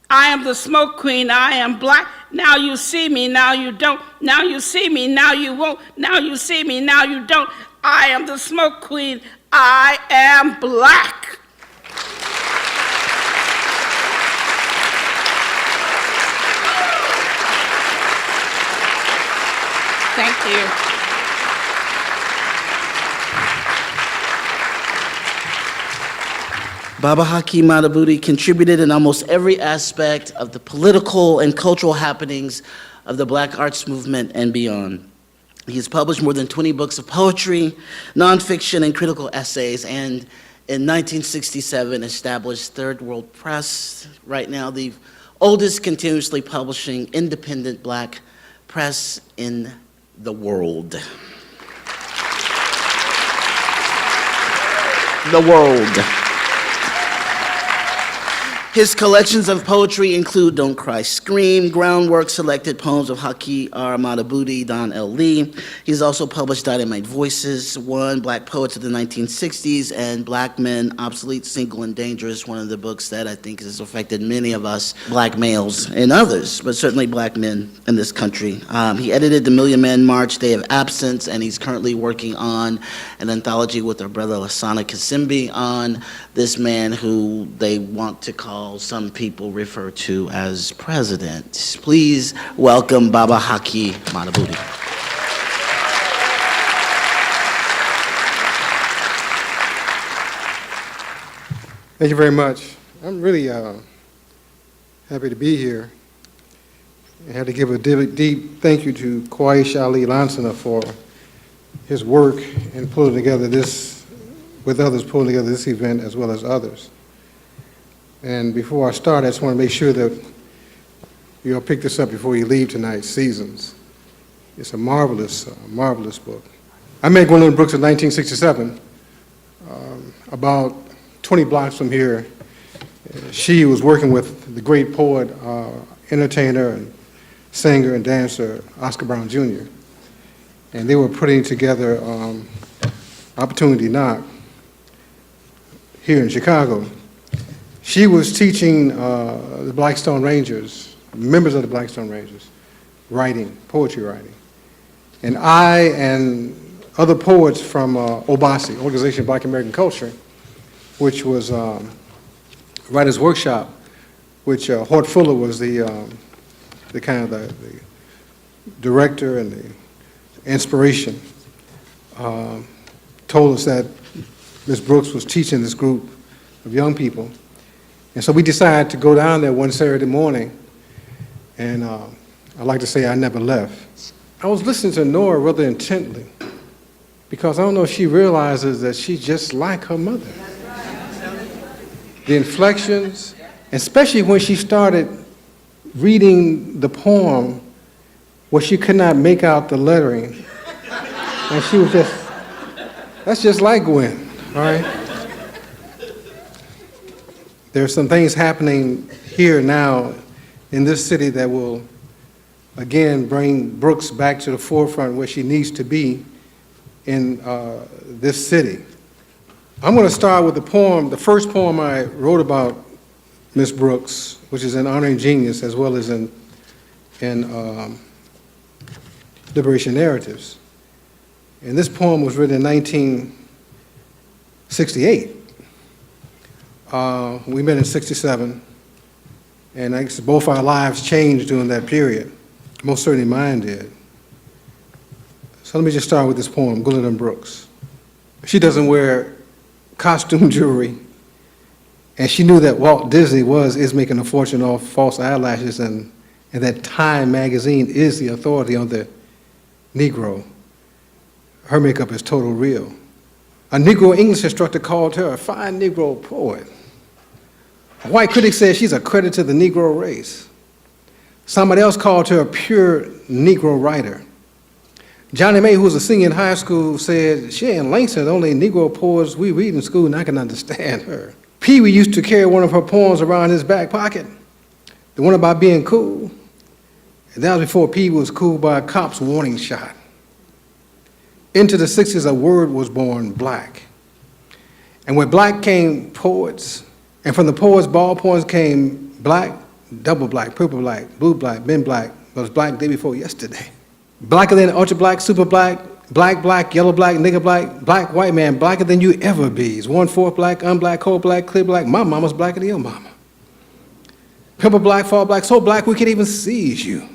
I am the smoke queen. I am black. Now you see me, now you don't. Now you see me, now you won't. Now you see me, now you don't. I am the smoke queen. I am black. Thank you. Baba Haki Madhubuti contributed in almost every aspect of the political and cultural happenings of the Black arts movement and beyond. He has published more than 20 books of poetry, nonfiction, and critical essays, and in 1967 established Third World Press, right now the oldest continuously publishing independent Black press in the world. The world. His collections of poetry include Don't Cry, Scream, Groundwork, selected poems of Haki Madhubuti, Don L. Lee. He's also published Dynamite Voices, One, Black Poets of the 1960s, and Black Men, Obsolete, Single, and Dangerous, one of the books that I think has affected many of us, black males and others, but certainly black men in this country. He edited The Million Man March, Day of Absence, and he's currently working on an anthology with our brother Lasana Kasimbi on this man who they want to call, some people refer to as president. Please welcome Baba Haki Madhubuti. Thank you very much. I'm really happy to be here. I had to give a deep thank you to Quraysh Ali Lansana for his work in pulling together this, with others pulling together this event as well as others. And before I start, I just want to make sure that you'll pick this up before you leave tonight, Seasons. It's a marvelous, marvelous book. I met Gwendolyn Brooks in 1967, about 20 blocks from here. She was working with the great poet, entertainer, and singer and dancer, Oscar Brown Jr. And they were putting together Opportunity Knock here in Chicago. She was teaching the Blackstone Rangers, members of the Blackstone Rangers, writing, poetry writing. And I and other poets from OBASI, Organization of Black American Culture, which was Writers' Workshop, which Hort Fuller was the kind of the director and the inspiration, told us that Ms. Brooks was teaching this group of young people. And so we decided to go down there one Saturday morning, and I'd like to say I never left. I was listening to Nora rather intently, because I don't know if she realizes that she's just like her mother. The inflections, especially when she started reading the poem where she could not make out the lettering, and she was just, that's just like Gwen, all right? There's some things happening here now in this city that will, again, bring Brooks back to the forefront where she needs to be in this city. I'm going to start with the poem, the first poem I wrote about Miss Brooks, which is in Honoring Genius as well as in Liberation Narratives. And this poem was written in 1968. We met in '67, and I guess both our lives changed during that period. Most certainly mine did. So let me just start with this poem, Gwendolyn Brooks. She doesn't wear costume jewelry, and she knew that Walt Disney is making a fortune off false eyelashes, and that Time magazine is the authority on the Negro. Her makeup is total real. A Negro English instructor called her a fine Negro poet. A white critic said she's a credit to the Negro race. Somebody else called her a pure Negro writer. Johnny May, who was a senior in high school, said, she ain't Langston, the only Negro poets we read in school, and I can understand her. Pee Wee used to carry one of her poems around his back pocket, the one about being cool. And that was before Pee Wee was cool by a cop's warning shot. Into the 60s, a word was born, black. And with black came poets, and from the poets' ball poems came black, double black, purple black, blue black, been black, was black day before yesterday. Blacker than ultra black, super black, black, black, yellow black, nigger black, black, white man, blacker than you ever be. 1/4 black, unblack, coal black, clear black, my mama's blacker than your mama. Pimple black, fall black, so black we can't even seize you.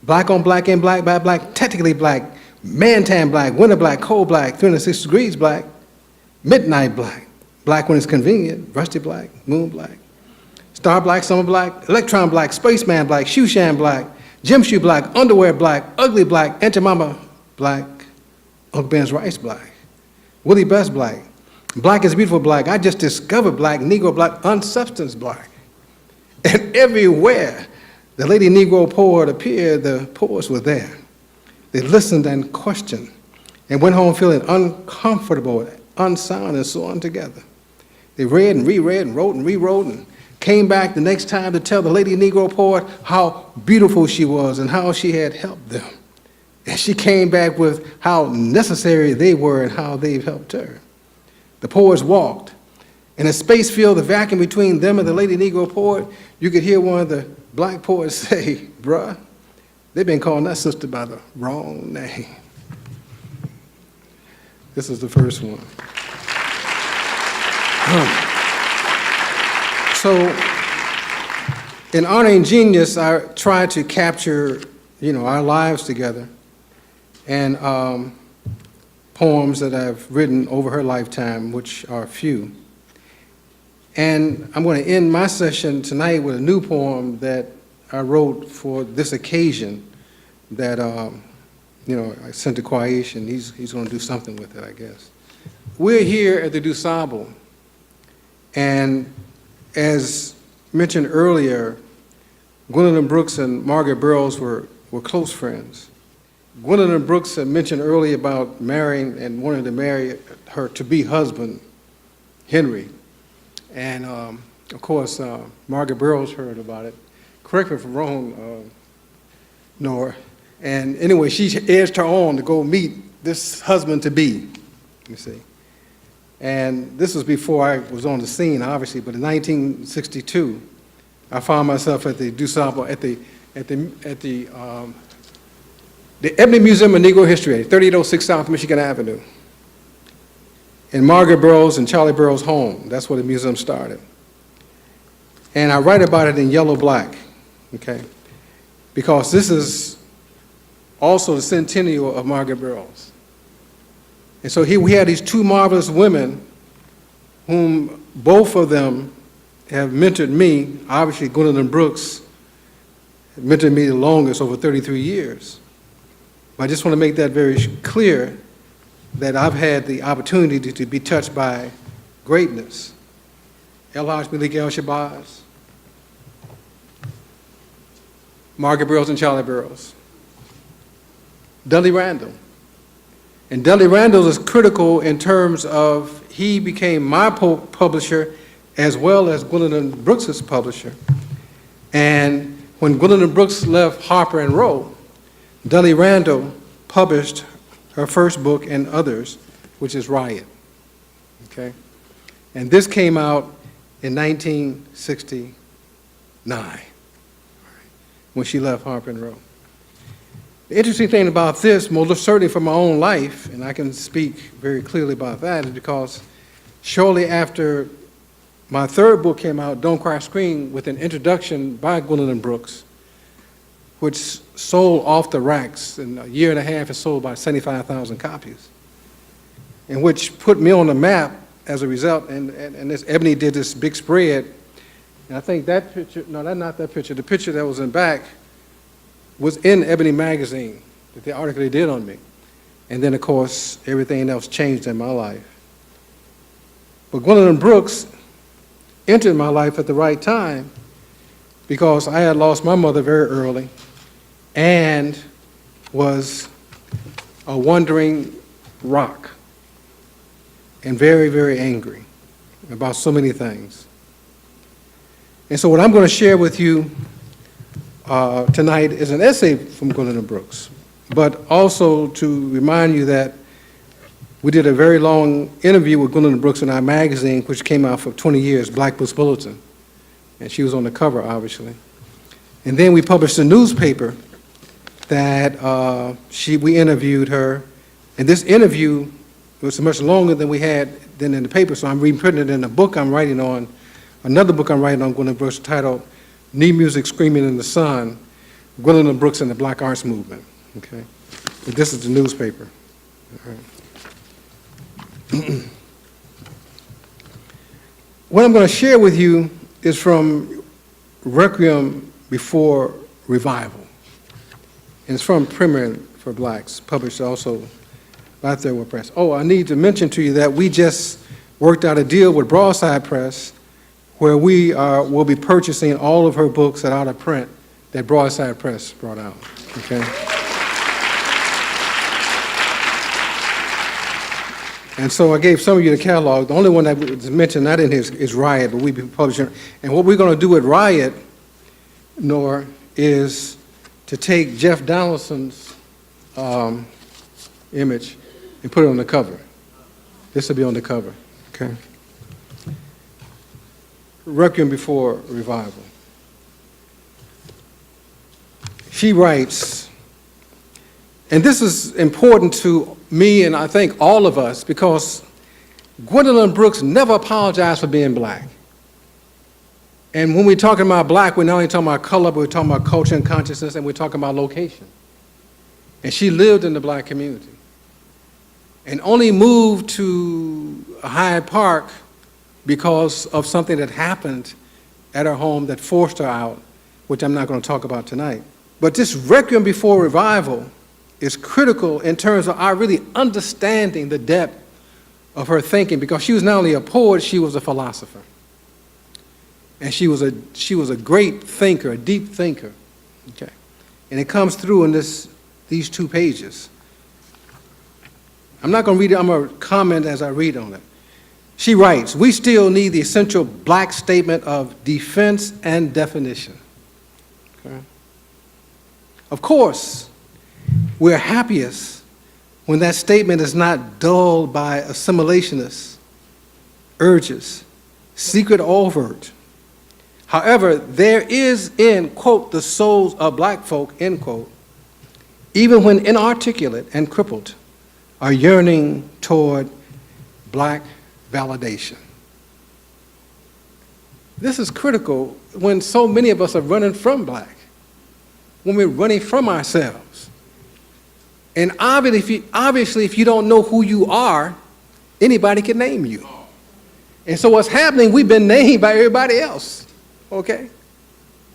Black on black and black by black, technically black, man tan black, winter black, cold black, 306 degrees black, midnight black, black when it's convenient, rusty black, moon black, star black, summer black, electron black, spaceman black, shoe shine black, gym shoe black, underwear black, ugly black, Auntie Mama black, Uncle Ben's rice black, Willie Best black, black is beautiful black, I just discovered black, Negro black, unsubstance black. And everywhere the lady Negro poet appeared, the poets were there. They listened and questioned and went home feeling uncomfortable, unsound, and so on together. They read and reread and wrote and rewrote and came back the next time to tell the lady Negro poet how beautiful she was and how she had helped them. And she came back with how necessary they were and how they've helped her. The poets walked. In a space filled the vacuum between them and the lady Negro poet, you could hear one of the black poets say, bruh, they've been calling that sister by the wrong name. This is the first one. So, in honoring genius, I tried to capture, our lives together, and poems that I've written over her lifetime, which are few. And I'm going to end my session tonight with a new poem that I wrote for this occasion that, I sent to Quaish, and he's going to do something with it, I guess. We're here at the DuSable, and as mentioned earlier, Gwendolyn Brooks and Margaret Burroughs were close friends. Gwendolyn Brooks had mentioned earlier about marrying and wanting to marry her to-be husband, Henry. And, of course, Margaret Burroughs heard about it. Correct me if I'm wrong, Nora. And anyway, she edged her on to go meet this husband-to-be, you see. And this was before I was on the scene, obviously, but in 1962, I found myself at the DuSable, at the Ebony Museum of Negro History, 3806 South Michigan Avenue, in Margaret Burroughs and Charlie Burroughs' home. That's where the museum started. And I write about it in yellow-black, okay, because this is also the centennial of Margaret Burroughs. And so here we had these two marvelous women whom both of them have mentored me. Obviously, Gwendolyn Brooks mentored me the longest, over 33 years. But I just want to make that very clear that I've had the opportunity to be touched by greatness. El Haj Malik El Shabazz, Margaret Burroughs and Charlie Burroughs, Dudley Randall. And Dudley Randall is critical in terms of he became my publisher as well as Gwendolyn Brooks's publisher. And when Gwendolyn Brooks left Harper and Row, Dudley Randall published her first book and others, which is Riot, okay? And this came out in 1969, when she left Harper and Row. The interesting thing about this, most certainly from my own life, and I can speak very clearly about that, is because shortly after my third book came out, Don't Cry Scream, with an introduction by Gwendolyn Brooks, which sold off the racks in a year and a half. It sold about 75,000 copies, and which put me on the map as a result. And this Ebony did this big spread, and I think that picture, no, that's not that picture. The picture that was in back was in Ebony magazine, the article they did on me. And then, of course, everything else changed in my life. But Gwendolyn Brooks entered my life at the right time because I had lost my mother very early and was a wandering rock and very, very angry about so many things. And so what I'm going to share with you tonight is an essay from Gwendolyn Brooks, but also to remind you that we did a very long interview with Gwendolyn Brooks in our magazine, which came out for 20 years, Black Books Bulletin, and she was on the cover, obviously. And then we published a newspaper that we interviewed her, and this interview was much longer than we had than in the paper, so I'm reprinting it in a book I'm writing on, another book I'm writing on Gwendolyn Brooks titled Knee Music Screaming in the Sun, Gwendolyn Brooks and the Black Arts Movement, okay? But this is the newspaper. All right. What I'm going to share with you is from Requiem Before Revival. And it's from Primer for Blacks, published also by Third World Press. Oh, I need to mention to you that we just worked out a deal with Broadside Press where we will be purchasing all of her books that are out of print that Broadside Press brought out, okay? And so I gave some of you the catalog. The only one that was mentioned not in here is Riot, but we've been publishing. And what we're going to do with Riot, Nora, is to take Jeff Donaldson's image and put it on the cover. This will be on the cover, okay? Requiem Before Revival. She writes, and this is important to me and I think all of us, because Gwendolyn Brooks never apologized for being black. And when we're talking about black, we're not only talking about color, but we're talking about culture and consciousness, and we're talking about location. And she lived in the black community and only moved to Hyde Park because of something that happened at her home that forced her out, which I'm not going to talk about tonight. But this Requiem Before Revival is critical in terms of our really understanding the depth of her thinking, because she was not only a poet, she was a philosopher. And she was a great thinker, a deep thinker. Okay. And it comes through in these 2 pages. I'm not going to read it, I'm going to comment as I read on it. She writes, "We still need the essential black statement of defense and definition." Okay. Of course, we're happiest when that statement is not dulled by assimilationist urges, secret or overt. However, there is in, quote, the souls of black folk, end quote, even when inarticulate and crippled, are yearning toward black validation. This is critical when so many of us are running from black, when we're running from ourselves. And obviously, if you don't know who you are, anybody can name you. And so what's happening, we've been named by everybody else, okay?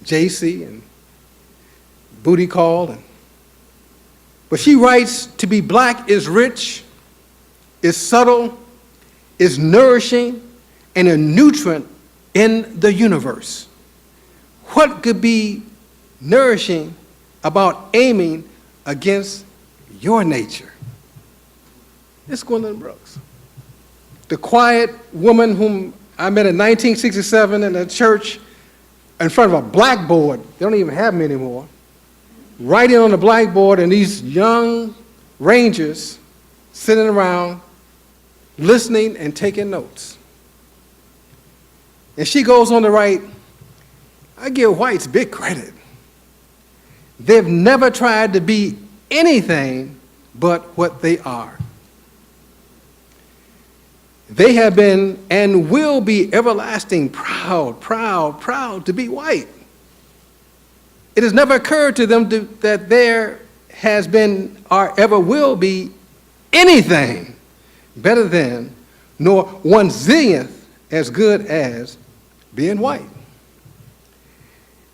JC and Booty Call. But she writes, to be black is rich, is subtle, is nourishing, and a nutrient in the universe. What could be nourishing about aiming against your nature? It's Gwendolyn Brooks, the quiet woman whom I met in 1967 in a church in front of a blackboard. They don't even have them anymore. Writing on the blackboard, and these young rangers sitting around listening and taking notes. And she goes on to write, I give whites big credit. They've never tried to be anything but what they are. They have been and will be everlasting proud, proud, proud to be white. It has never occurred to them that there has been or ever will be anything better than, nor 1/zillionth as good as being white.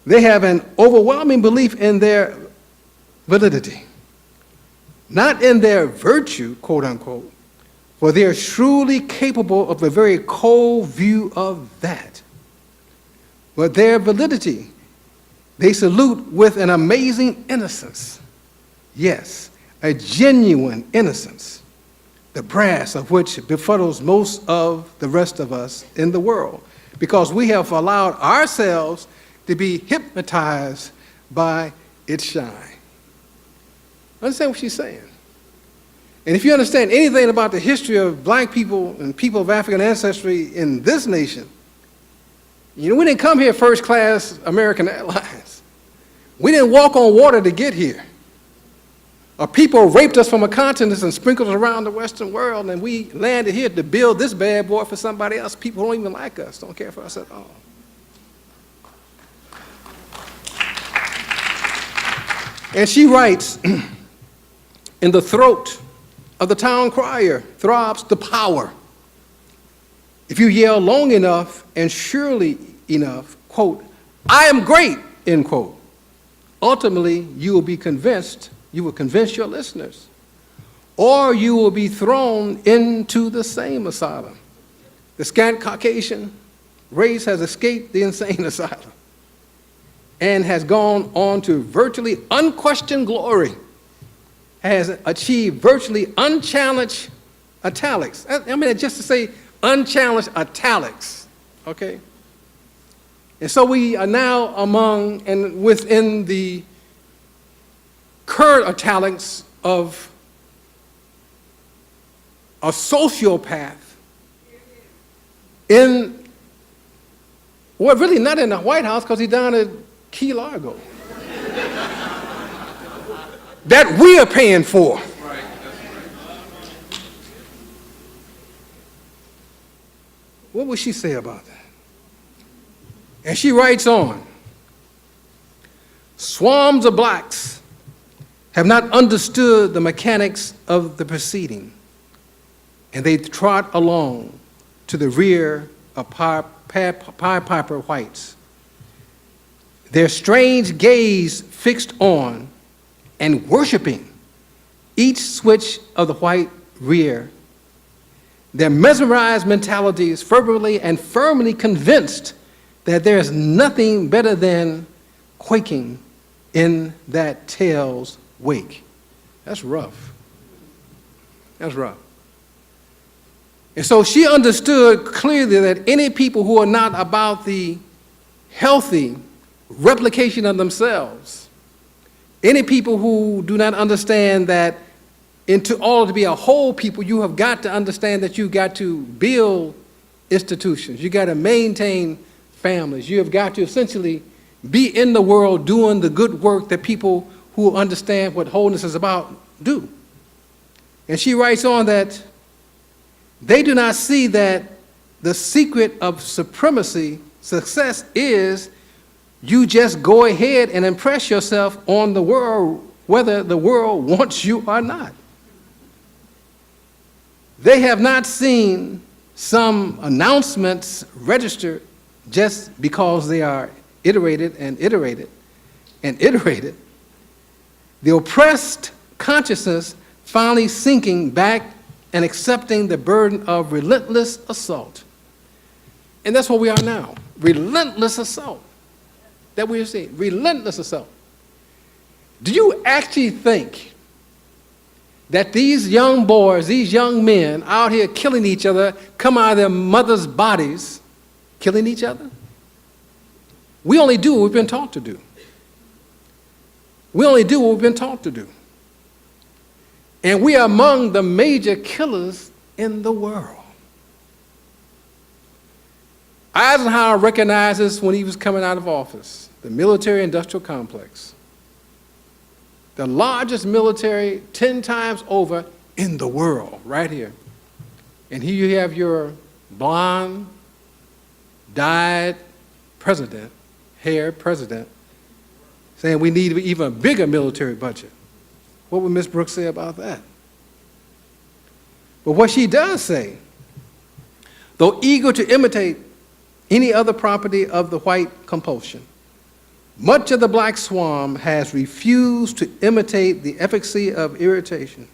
They have an overwhelming belief in their validity, not in their virtue, quote unquote, for they are truly capable of a very cold view of that. But their validity, they salute with an amazing innocence. Yes, a genuine innocence, the brass of which befuddles most of the rest of us in the world, because we have allowed ourselves to be hypnotized by its shine. Understand what she's saying? And if you understand anything about the history of black people and people of African ancestry in this nation, you know, we didn't come here first class American Airlines. We didn't walk on water to get here. Or people raped us from a continent and sprinkled us around the Western world, and we landed here to build this bad boy for somebody else. People don't even like us, don't care for us at all. And she writes, in the throat of the town crier throbs the power. If you yell long enough and surely enough, quote, I am great, end quote, ultimately you will be convinced, you will convince your listeners, or you will be thrown into the same asylum. The scant Caucasian race has escaped the insane asylum and has gone on to virtually unquestioned glory, has achieved virtually unchallenged italics. I mean, just to say unchallenged italics, okay? And so we are now among and within the current italics of a sociopath in, well, really not in the White House because he's down at Key Largo. That we are paying for. What would she say about that? And she writes on, swarms of blacks have not understood the mechanics of the proceeding, and they trot along to the rear of Pied Piper whites, their strange gaze fixed on and worshiping each switch of the white rear. Their mesmerized mentality is fervently and firmly convinced that there is nothing better than quaking in that tail's wake. That's rough. That's rough. And so she understood clearly that any people who are not about the healthy replication of themselves, any people who do not understand that into order to be a whole people, you have got to understand that you've got to build institutions. You got to maintain families. You have got to essentially be in the world doing the good work that people who understand what wholeness is about do. And she writes on that they do not see that the secret of supremacy, success is you just go ahead and impress yourself on the world, whether the world wants you or not. They have not seen some announcements registered just because they are iterated and iterated and iterated. The oppressed consciousness finally sinking back and accepting the burden of relentless assault. And that's what we are now, relentless assault that we are seeing, relentless assault. Do you actually think that these young boys, these young men out here killing each other, come out of their mothers' bodies killing each other? We only do what we've been taught to do. We only do what we've been taught to do. And we are among the major killers in the world. Eisenhower recognizes when he was coming out of office, the military-industrial complex, the largest military 10 times over in the world, right here. And here you have your blonde, dyed president, haired president, saying we need even a bigger military budget. What would Ms. Brooks say about that? But what she does say, though eager to imitate any other property of the white compulsion, much of the black swarm has refused to imitate the efficacy of irritation.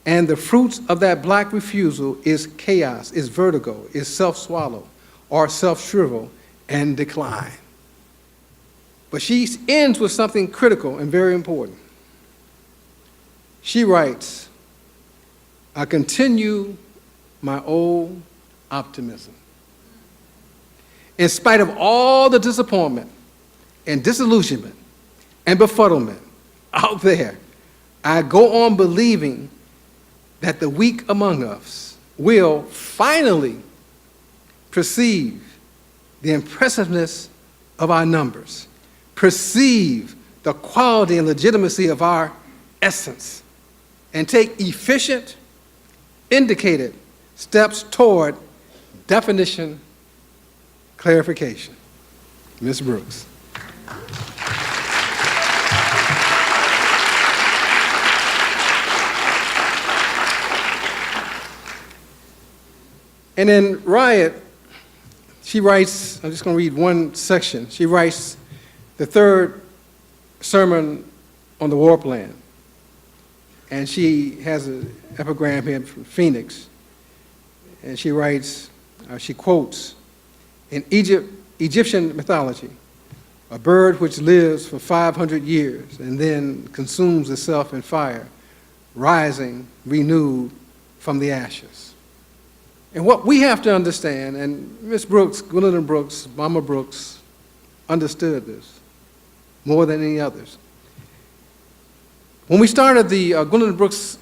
And the fruits of that black refusal is chaos, is vertigo, is self-swallow, or self-shrivel and decline. But she ends with something critical and very important. She writes, I continue my old optimism. In spite of all the disappointment and disillusionment and befuddlement out there, I go on believing that the weak among us will finally perceive the impressiveness of our numbers, perceive the quality and legitimacy of our essence, and take efficient, indicated steps toward definition, clarification. Ms. Brooks. And in Riot, she writes, I'm just going to read one section. She writes the third sermon on the war plan. And she has an epigram here from Phoenix. And she writes, she quotes, in Egyptian mythology, a bird which lives for 500 years and then consumes itself in fire, rising, renewed, from the ashes. And what we have to understand, and Miss Brooks, Gwendolyn Brooks, Mama Brooks, understood this more than any others. When we started the Gwendolyn Brooks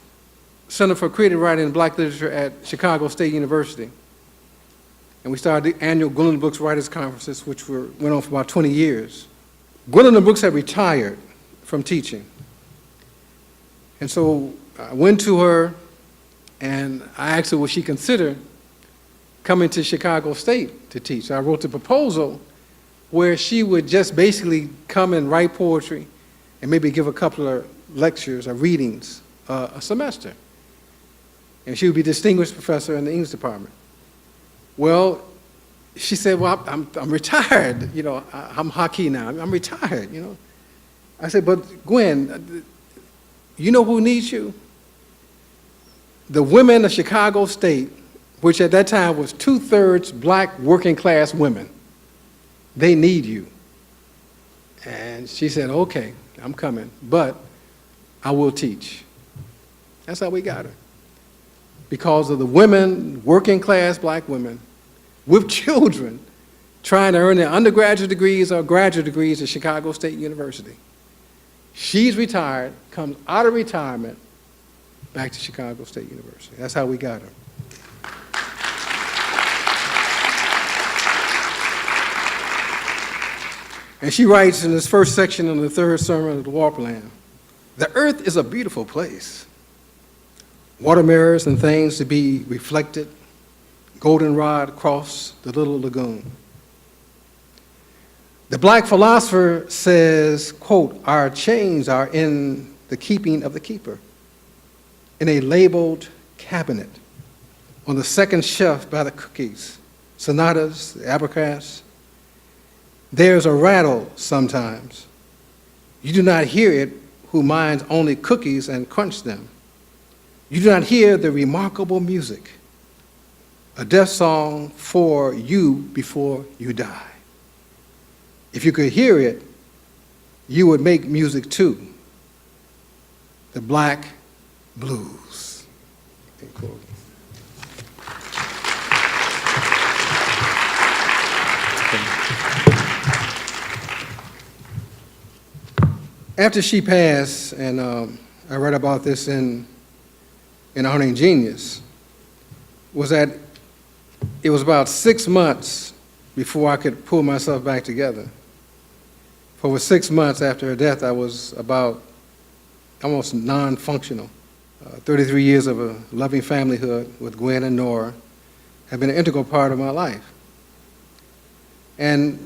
Center for Creative Writing and Black Literature at Chicago State University, and we started the annual Gwendolyn Brooks Writers Conferences, which went on for about 20 years, Gwendolyn Brooks had retired from teaching. And so I went to her and I asked her, would she consider coming to Chicago State to teach? So I wrote the proposal where she would just basically come and write poetry and maybe give a couple of lectures or readings a semester. And she would be distinguished professor in the English department. Well, she said, well, I'm retired, you know, I'm Haki now, I'm retired, you know. I said, but Gwen, you know who needs you? The women of Chicago State, which at that time was 2/3 black working class women, they need you. And she said, okay, I'm coming, but I will teach. That's how we got her. Because of the women, working class black women, with children, trying to earn their undergraduate degrees or graduate degrees at Chicago State University. She's retired, comes out of retirement, back to Chicago State University. That's how we got her. And she writes in this first section in the third sermon of the Warpland, the earth is a beautiful place. Water mirrors and things to be reflected, goldenrod across the little lagoon. The black philosopher says, quote, our chains are in the keeping of the keeper, in a labeled cabinet, on the second shelf by the cookies, sonatas, the abacax. There's a rattle sometimes. You do not hear it who minds only cookies and crunch them. You do not hear the remarkable music, a death song for you before you die. If you could hear it, you would make music too. The black blues. End quote. After she passed, and I read about this in Owning Genius, was that it was about 6 months before I could pull myself back together. For over 6 months after her death, I was about almost non-functional. 33 years of a loving familyhood with Gwen and Nora have been an integral part of my life. And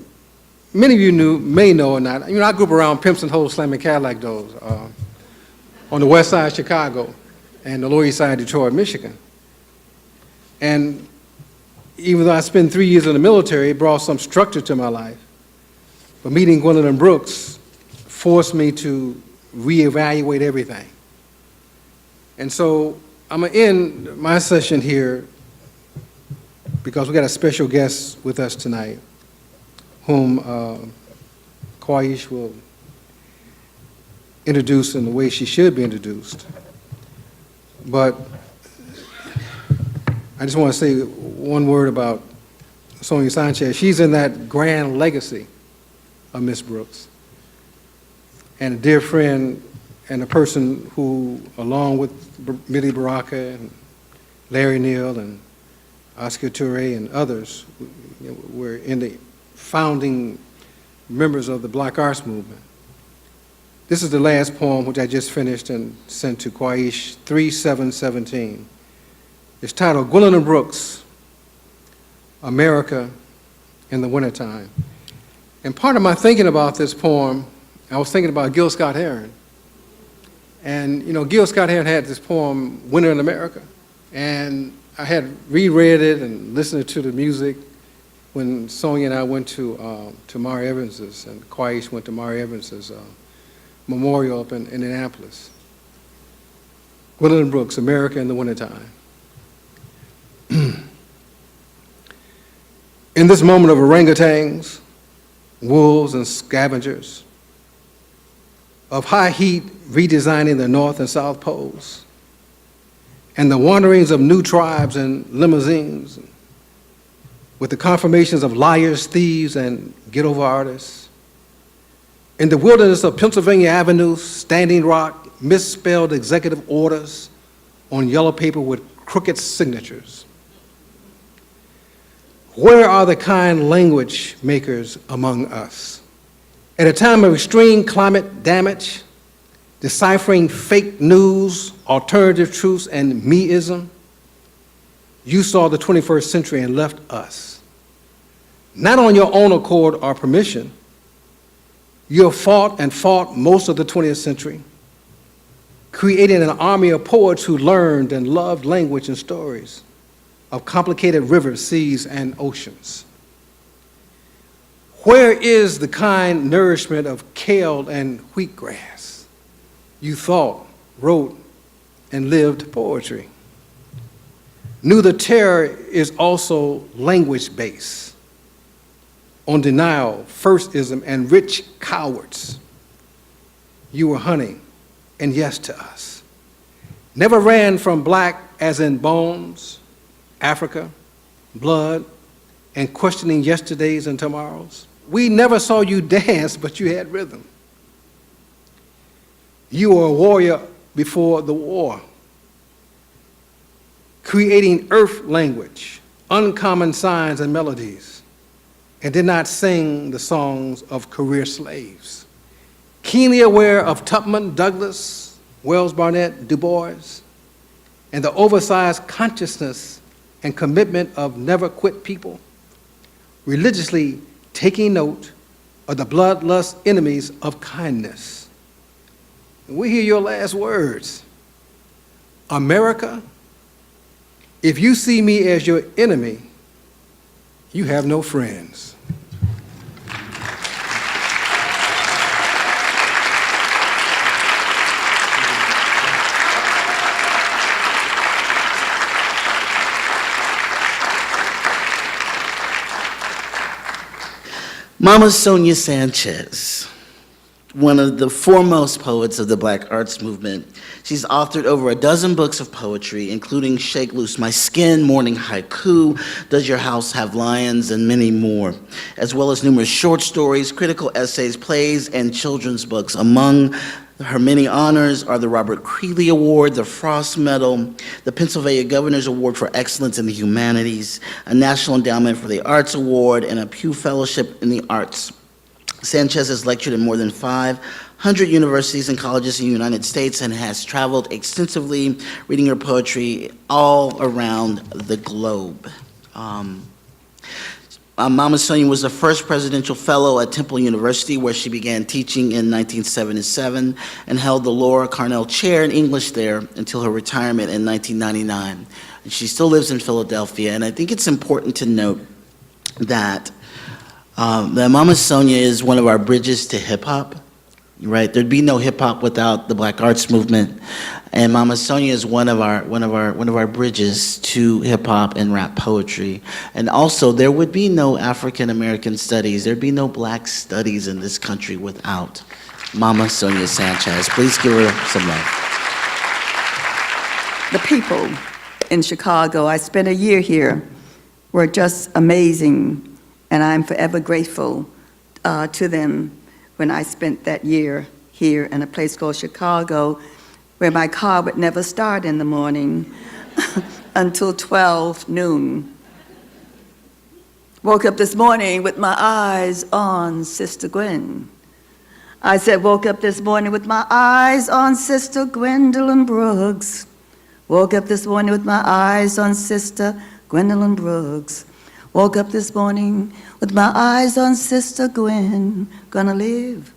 many of you may know or not, you know, I grew up around pimps and hoes slamming Cadillac doors on the west side of Chicago and the lower east side of Detroit, Michigan. And even though I spent 3 years in the military, it brought some structure to my life. But meeting Gwendolyn Brooks forced me to reevaluate everything. And so I'm going to end my session here because we got a special guest with us tonight, whom Kwaish will introduce in the way she should be introduced. But I just want to say one word about Sonia Sanchez. She's in that grand legacy of Miss Brooks, and a dear friend and a person who, along with Millie Baraka and Larry Neal and Oscar Touré and others, were in the founding members of the Black Arts Movement. This is the last poem which I just finished and sent to Kwaish, 3/7/17. It's titled Gwendolyn Brooks, America in the Wintertime. And part of my thinking about this poem, I was thinking about Gil Scott-Heron. And you know, Gil Scott-Heron had this poem, Winter in America. And I had reread it and listened to the music when Sonia and I went to Mari Evans's, and Kwaish went to Mari Evans's memorial up in Indianapolis. Gwendolyn Brooks, America in the Wintertime. In this moment of orangutans, wolves and scavengers, of high heat redesigning the North and South poles, and the wanderings of new tribes and limousines, with the confirmations of liars, thieves, and get-over artists. In the wilderness of Pennsylvania Avenue, Standing Rock, misspelled executive orders on yellow paper with crooked signatures. Where are the kind language makers among us? At a time of extreme climate damage, deciphering fake news, alternative truths, and meism, you saw the 21st century and left us. Not on your own accord or permission. You have fought and fought most of the 20th century, creating an army of poets who learned and loved language and stories of complicated rivers, seas, and oceans. Where is the kind nourishment of kale and wheatgrass? You thought, wrote, and lived poetry. Knew the terror is also language-based, on denial, firstism, and rich cowards. You were honey and yes to us. Never ran from black as in bones, Africa, blood, and questioning yesterdays and tomorrows. We never saw you dance, but you had rhythm. You were a warrior before the war, creating earth language, uncommon signs and melodies, and did not sing the songs of career slaves. Keenly aware of Tubman, Douglas, Wells Barnett, Du Bois, and the oversized consciousness and commitment of never quit people, religiously taking note of the bloodlust enemies of kindness. And we hear your last words. America, if you see me as your enemy, you have no friends. Mama Sonia Sanchez, one of the foremost poets of the Black arts movement. She's authored over a dozen books of poetry, including Shake Loose My Skin, Morning Haiku, Does Your House Have Lions, and many more, as well as numerous short stories, critical essays, plays, and children's books. Among her many honors are the Robert Creeley Award, the Frost Medal, the Pennsylvania Governor's Award for Excellence in the Humanities, a National Endowment for the Arts Award, and a Pew Fellowship in the Arts. Sanchez has lectured in more than 500 universities and colleges in the United States and has traveled extensively, reading her poetry all around the globe. Mama Sonia was the first presidential fellow at Temple University, where she began teaching in 1977 and held the Laura Carnell Chair in English there until her retirement in 1999. And she still lives in Philadelphia, and I think it's important to note that Mama Sonia is one of our bridges to hip-hop, right? There'd be no hip-hop without the Black arts movement, and Mama Sonia is one of our bridges to hip-hop and rap poetry. And also, there would be no African American studies, there'd be no Black studies in this country without Mama Sonia Sanchez. Please give her some love. The people in Chicago, I spent a year here, were just amazing. And I'm forever grateful to them when I spent that year here in a place called Chicago, where my car would never start in the morning until 12 noon. Woke up this morning with my eyes on Sister Gwen. I said, woke up this morning with my eyes on Sister Gwendolyn Brooks. Woke up this morning with my eyes on Sister Gwendolyn Brooks. Woke up this morning with my eyes on Sister Gwen. Gonna live,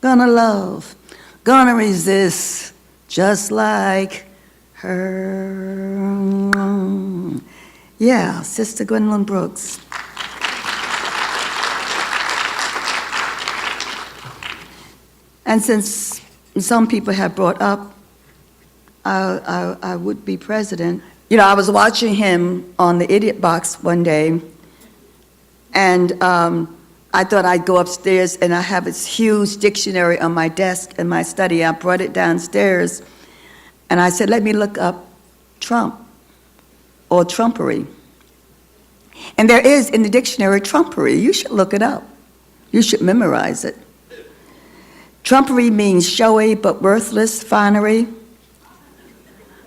gonna love, gonna resist, just like her. Yeah, Sister Gwendolyn Brooks. And since some people have brought up I would be president, you know, I was watching him on the Idiot Box one day, and I thought I'd go upstairs, and I have this huge dictionary on my desk in my study. I brought it downstairs, and I said, let me look up Trump or trumpery. And there is in the dictionary trumpery. You should look it up. You should memorize it. Trumpery means showy but worthless finery,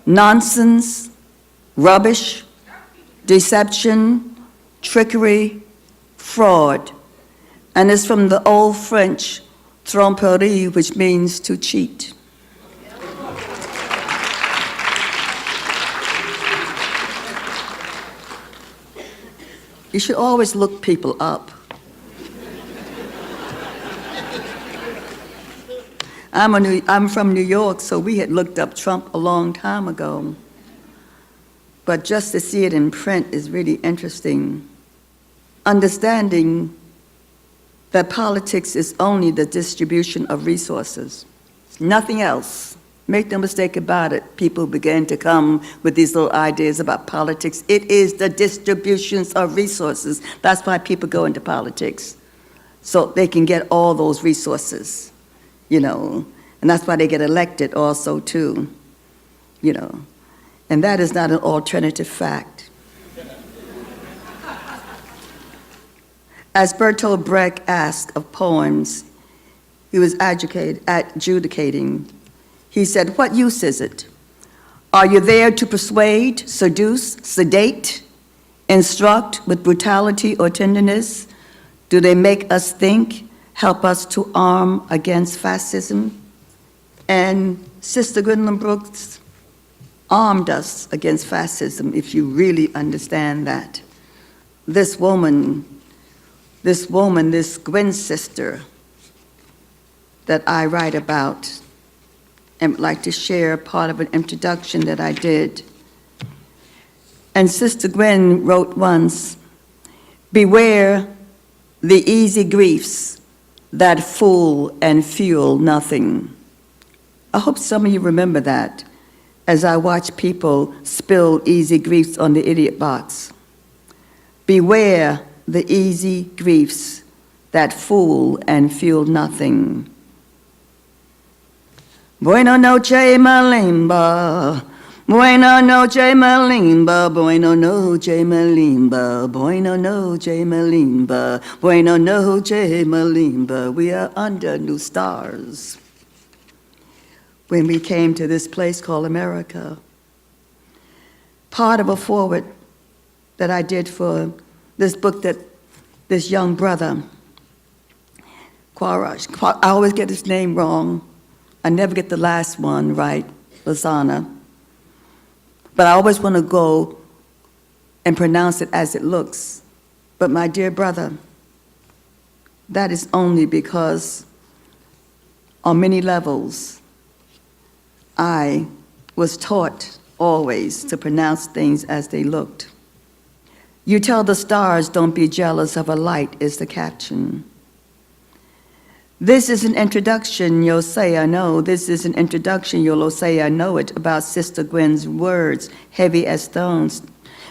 nonsense, rubbish, deception, trickery, fraud. And it's from the Old French tromperie, which means to cheat. You should always look people up. I'm from New York, so we had looked up Trump a long time ago. But just to see it in print is really interesting. Understanding that politics is only the distribution of resources, nothing else. Make no mistake about it, people began to come with these little ideas about politics. It is the distributions of resources. That's why people go into politics, so they can get all those resources, and that's why they get elected also too, and that is not an alternative fact. As Bertolt Brecht asked of poems he was adjudicating, he said, "What use is it? Are you there to persuade, seduce, sedate, instruct with brutality or tenderness? Do they make us think, help us to arm against fascism?" And Sister Gwendolyn Brooks armed us against fascism, if you really understand that. This woman, this Gwen sister that I write about, and would like to share part of an introduction that I did. And Sister Gwen wrote once, "Beware the easy griefs that fool and fuel nothing." I hope some of you remember that as I watch people spill easy griefs on the idiot box. Beware the easy griefs that fool and fuel nothing. Buena noche, Malimba. Buena noche, Malimba. Buena noche, Malimba. Buena noche, Malimba. Buena noche, Malimba. We are under new stars. When we came to this place called America, part of a foreword that I did for this book that this young brother, Quarash, I always get his name wrong. I never get the last one right, Lozana. But I always want to go and pronounce it as it looks. But my dear brother, that is only because on many levels, I was taught always to pronounce things as they looked. You tell the stars, don't be jealous of a light, is the caption. This is an introduction, you'll say I know. This is an introduction, you'll say I know it, about Sister Gwen's words, heavy as stones,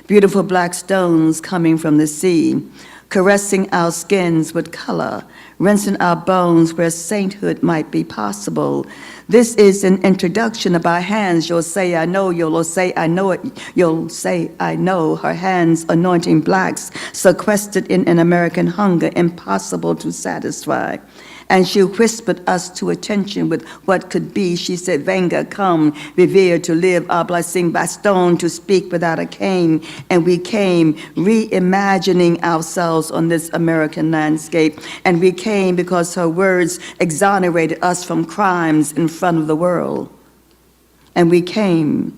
beautiful black stones coming from the sea, caressing our skins with color, rinsing our bones where sainthood might be possible. This is an introduction about hands, you'll say I know, you'll say I know it, you'll say I know. Her hands anointing blacks, sequestered in an American hunger impossible to satisfy. And she whispered us to attention with what could be. She said, "Venga, come, revere to live our blessing by stone, to speak without a cane." And we came reimagining ourselves on this American landscape. And we came because her words exonerated us from crimes in front of the world. And we came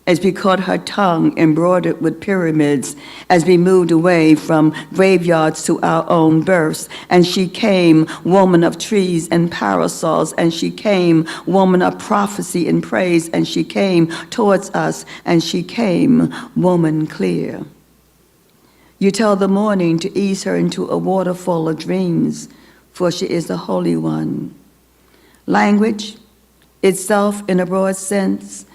as we caught her tongue embroidered with pyramids, as we moved away from graveyards to our own births. And she came, woman of trees and parasols, and she came, woman of prophecy and praise, and she came towards us, and she came, woman clear. You tell the morning to ease her into a waterfall of dreams, for she is the Holy One. Language, itself in a broad sense,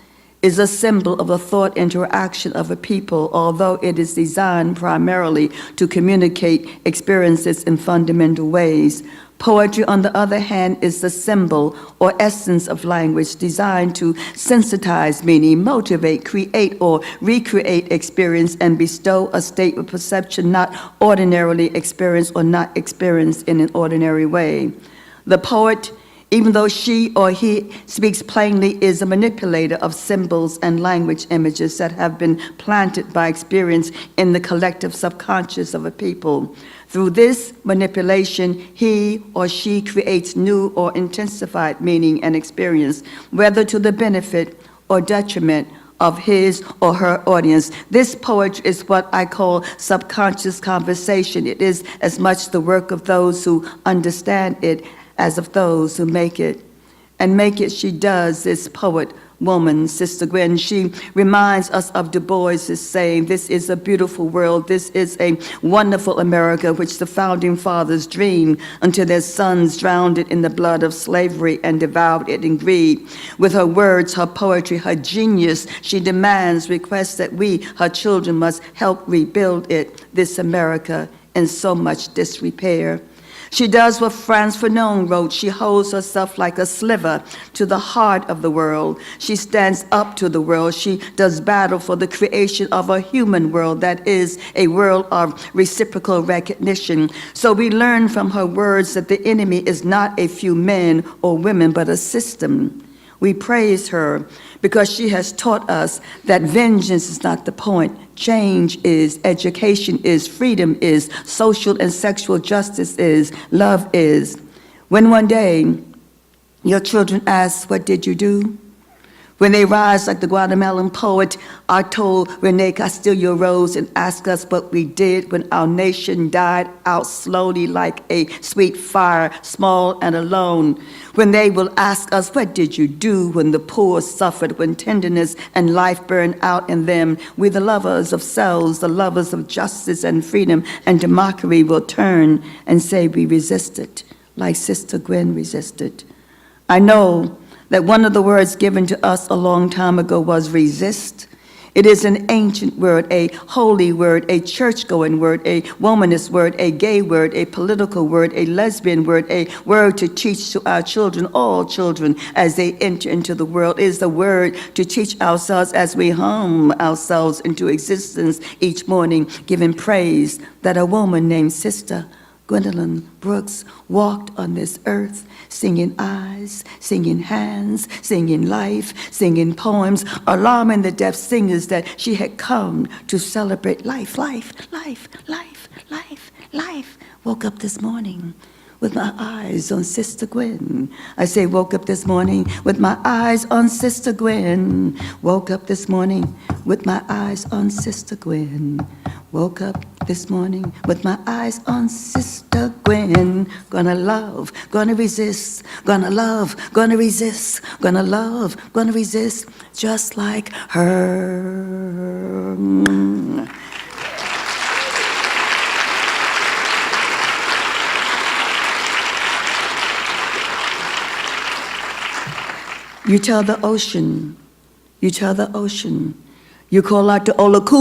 is a symbol of the thought interaction of a people, although it is designed primarily to communicate experiences in fundamental ways. Poetry, on the other hand, is the symbol or essence of language designed to sensitize meaning, motivate, create, or recreate experience, and bestow a state of perception not ordinarily experienced or not experienced in an ordinary way. The poet, even though she or he speaks plainly, is a manipulator of symbols and language images that have been planted by experience in the collective subconscious of a people. Through this manipulation, he or she creates new or intensified meaning and experience, whether to the benefit or detriment of his or her audience. This poetry is what I call subconscious conversation. It is as much the work of those who understand it as of those who make it. And make it she does, this poet woman, Sister Gwen. She reminds us of Du Bois' saying, "This is a beautiful world, this is a wonderful America, which the founding fathers dreamed until their sons drowned it in the blood of slavery and devoured it in greed." With her words, her poetry, her genius, she demands, requests that we, her children, must help rebuild it, this America, in so much disrepair. She does what Franz Fanon wrote. She holds herself like a sliver to the heart of the world. She stands up to the world. She does battle for the creation of a human world that is a world of reciprocal recognition. So we learn from her words that the enemy is not a few men or women, but a system. We praise her because she has taught us that vengeance is not the point. Change is, education is, freedom is, social and sexual justice is, love is. When one day your children ask, "What did you do?" When they rise like the Guatemalan poet Arturo Rene Castillo rose and asked us what we did when our nation died out slowly like a sweet fire, small and alone. When they will ask us, "What did you do?" when the poor suffered, when tenderness and life burned out in them, we, the lovers of selves, the lovers of justice and freedom and democracy, will turn and say we resisted, like Sister Gwen resisted. I know that one of the words given to us a long time ago was resist. It is an ancient word, a holy word, a church-going word, a womanist word, a gay word, a political word, a lesbian word, a word to teach to our children, all children, as they enter into the world. It is the word to teach ourselves as we hum ourselves into existence each morning, giving praise that a woman named Sister Gwendolyn Brooks walked on this earth, singing eyes, singing hands, singing life, singing poems, alarming the deaf singers that she had come to celebrate life, life, life, life, life, life. Woke up this morning with my eyes on Sister Gwen. I say woke up this morning with my eyes on Sister Gwen. Woke up this morning with my eyes on Sister Gwen. Woke up this morning with my eyes on Sister Gwen. Gonna love, gonna resist, gonna love, gonna resist, gonna love, gonna resist, just like her. You tell the ocean, you tell the ocean, you call out to Olakun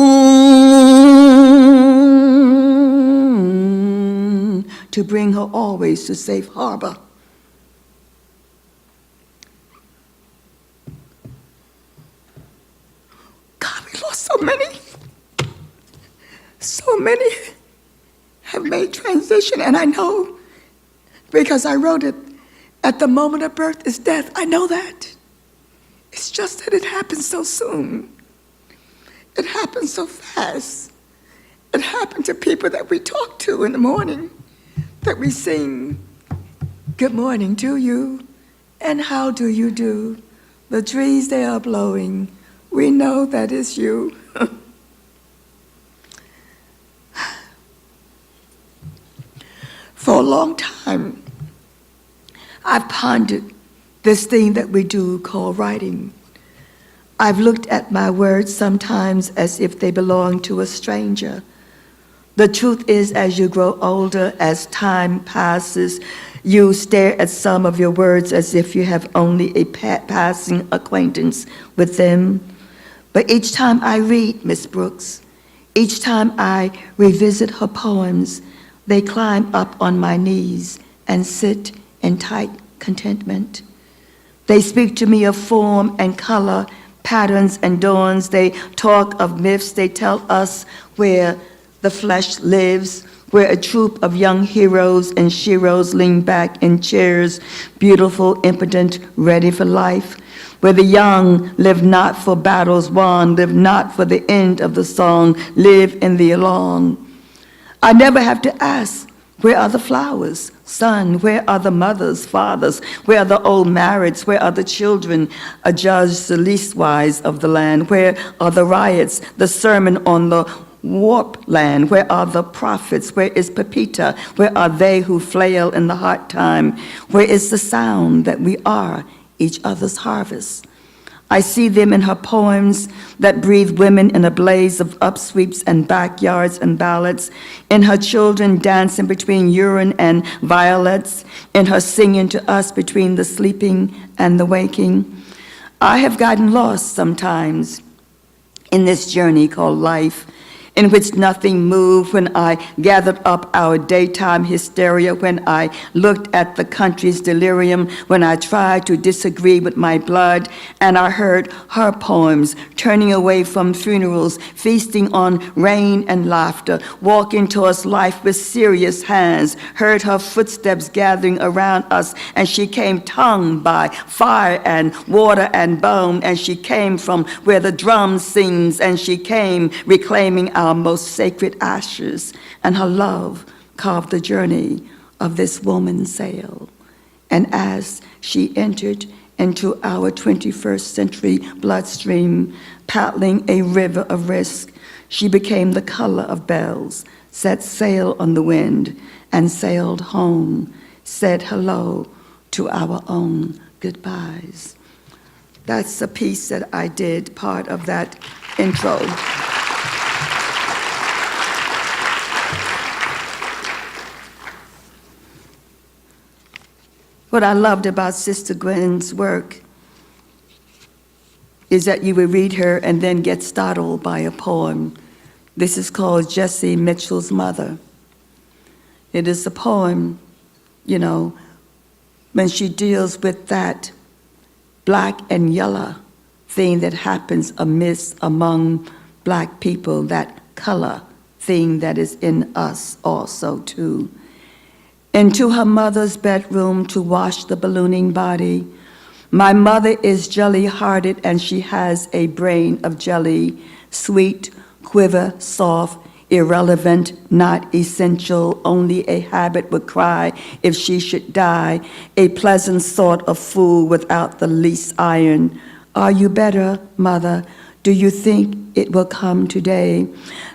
to bring her always to safe harbor. God, we lost so many. So many have made transition, and I know because I wrote it. At the moment of birth is death. I know that. It's just that it happens so soon. It happens so fast. It happened to people that we talk to in the morning, that we sing, "Good morning to you, and how do you do? The trees they are blowing, we know that is you." For a long time, I've pondered this thing that we do called writing. I've looked at my words sometimes as if they belong to a stranger. The truth is, as you grow older, as time passes, you stare at some of your words as if you have only a passing acquaintance with them. But each time I read Miss Brooks, each time I revisit her poems, they climb up on my knees and sit in tight contentment. They speak to me of form and color, patterns and dawns. They talk of myths. They tell us where the flesh lives, where a troop of young heroes and sheroes lean back in chairs, beautiful, impotent, ready for life, where the young live not for battles won, live not for the end of the song, live in the along. I never have to ask, where are the flowers? Son, where are the mothers, fathers? Where are the old marrieds? Where are the children adjudged the least wise of the land? Where are the riots, the sermon on the warp land? Where are the prophets? Where is Pepita? Where are they who flail in the hard time? Where is the sound that we are each other's harvest? I see them in her poems that breathe women in a blaze of upsweeps and backyards and ballads, in her children dancing between urine and violets, in her singing to us between the sleeping and the waking. I have gotten lost sometimes in this journey called life, in which nothing moved, when I gathered up our daytime hysteria, when I looked at the country's delirium, when I tried to disagree with my blood, and I heard her poems, turning away from funerals, feasting on rain and laughter, walking towards life with serious hands, heard her footsteps gathering around us, and she came tongued by fire and water and bone, and she came from where the drum sings, and she came reclaiming our most sacred ashes, and her love carved the journey of this woman's sail. And as she entered into our 21st century bloodstream, paddling a river of risk, she became the color of bells, set sail on the wind, and sailed home, said hello to our own goodbyes. That's a piece that I did, part of that intro. What I loved about Sister Gwen's work is that you would read her and then get startled by a poem. This is called Jessie Mitchell's Mother. It is a poem, when she deals with that black and yellow thing that happens among black people, that color thing that is in us also too. Into her mother's bedroom to wash the ballooning body. My mother is jelly-hearted and she has a brain of jelly, sweet, quiver, soft, irrelevant, not essential, only a habit would cry if she should die, a pleasant sort of fool without the least iron. Are you better, mother? Do you think it will come today?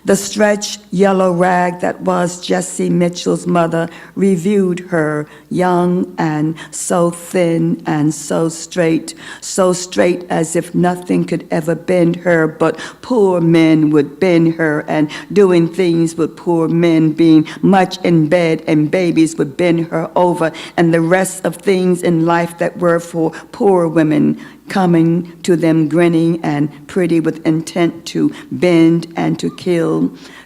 The stretched yellow rag that was Jessie Mitchell's mother reviewed her, young and so thin and so straight as if nothing could ever bend her, but poor men would bend her, and doing things with poor men, being much in bed, and babies would bend her over, and the rest of things in life that were for poor women, coming to them grinning and pretty with intent to bend and to kill.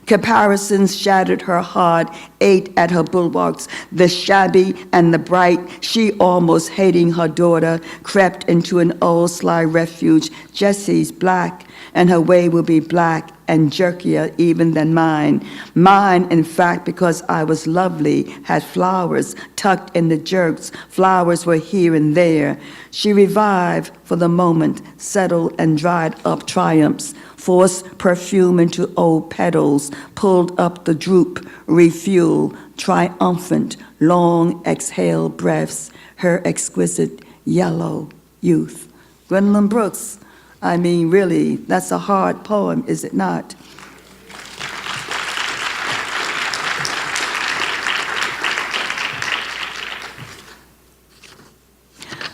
Comparisons shattered her heart, ate at her bulwarks, the shabby and the bright. She, almost hating her daughter, crept into an old sly refuge. Jessie's black, and her way will be black and jerkier even than mine. Mine, in fact, because I was lovely, had flowers tucked in the jerks. Flowers were here and there. She revived for the moment, settled and dried up triumphs, forced perfume into old petals, pulled up the droop, refuel, triumphant, long exhale breaths, her exquisite yellow youth. Gwendolyn Brooks, really, that's a hard poem, is it not?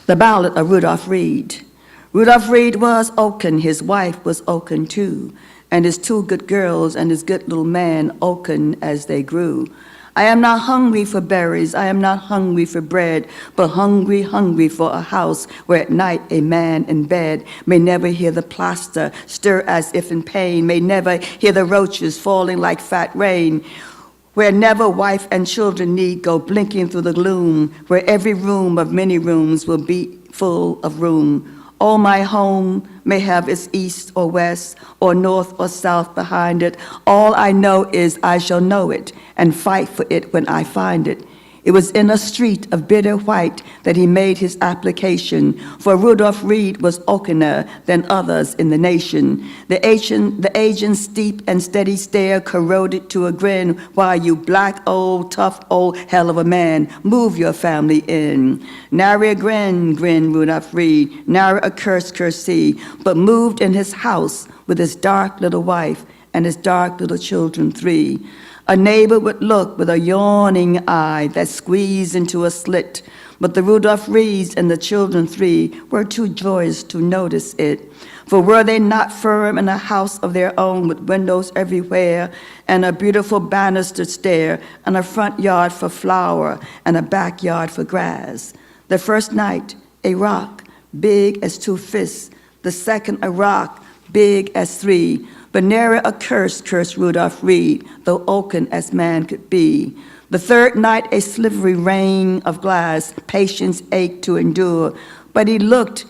The Ballad of Rudolph Reed. Rudolph Reed was oaken, his wife was oaken too, and his two good girls and his good little man oaken as they grew. I am not hungry for berries, I am not hungry for bread, but hungry, hungry for a house where at night a man in bed may never hear the plaster stir as if in pain, may never hear the roaches falling like fat rain, where never wife and children need go blinking through the gloom, where every room of many rooms will be full of room. All my home may have its east or west or north or south behind it. All I know is I shall know it and fight for it when I find it. It was in a street of bitter white that he made his application, for Rudolph Reed was oakener than others in the nation. The agent's steep and steady stare corroded to a grin, while you black, old, tough, old hell of a man, move your family in. Nary a grin, grinned Rudolph Reed, nary a curse he, but moved in his house with his dark little wife and his dark little children 3. A neighbor would look with a yawning eye that squeezed into a slit, but the Rudolph Reeds and the children 3 were too joyous to notice it. For were they not firm in a house of their own with windows everywhere and a beautiful banistered stair and a front yard for flower and a backyard for grass? The first night, a rock big as 2 fists. The second, a rock big as 3. But nary a curse cursed Rudolph Reed, though oaken as man could be. The third night, a slivery rain of glass, patience ached to endure. But he looked,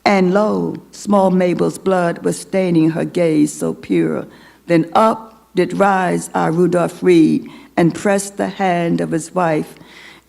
and lo, small Mabel's blood was staining her gaze so pure. Then up did rise our Rudolph Reed, and pressed the hand of his wife,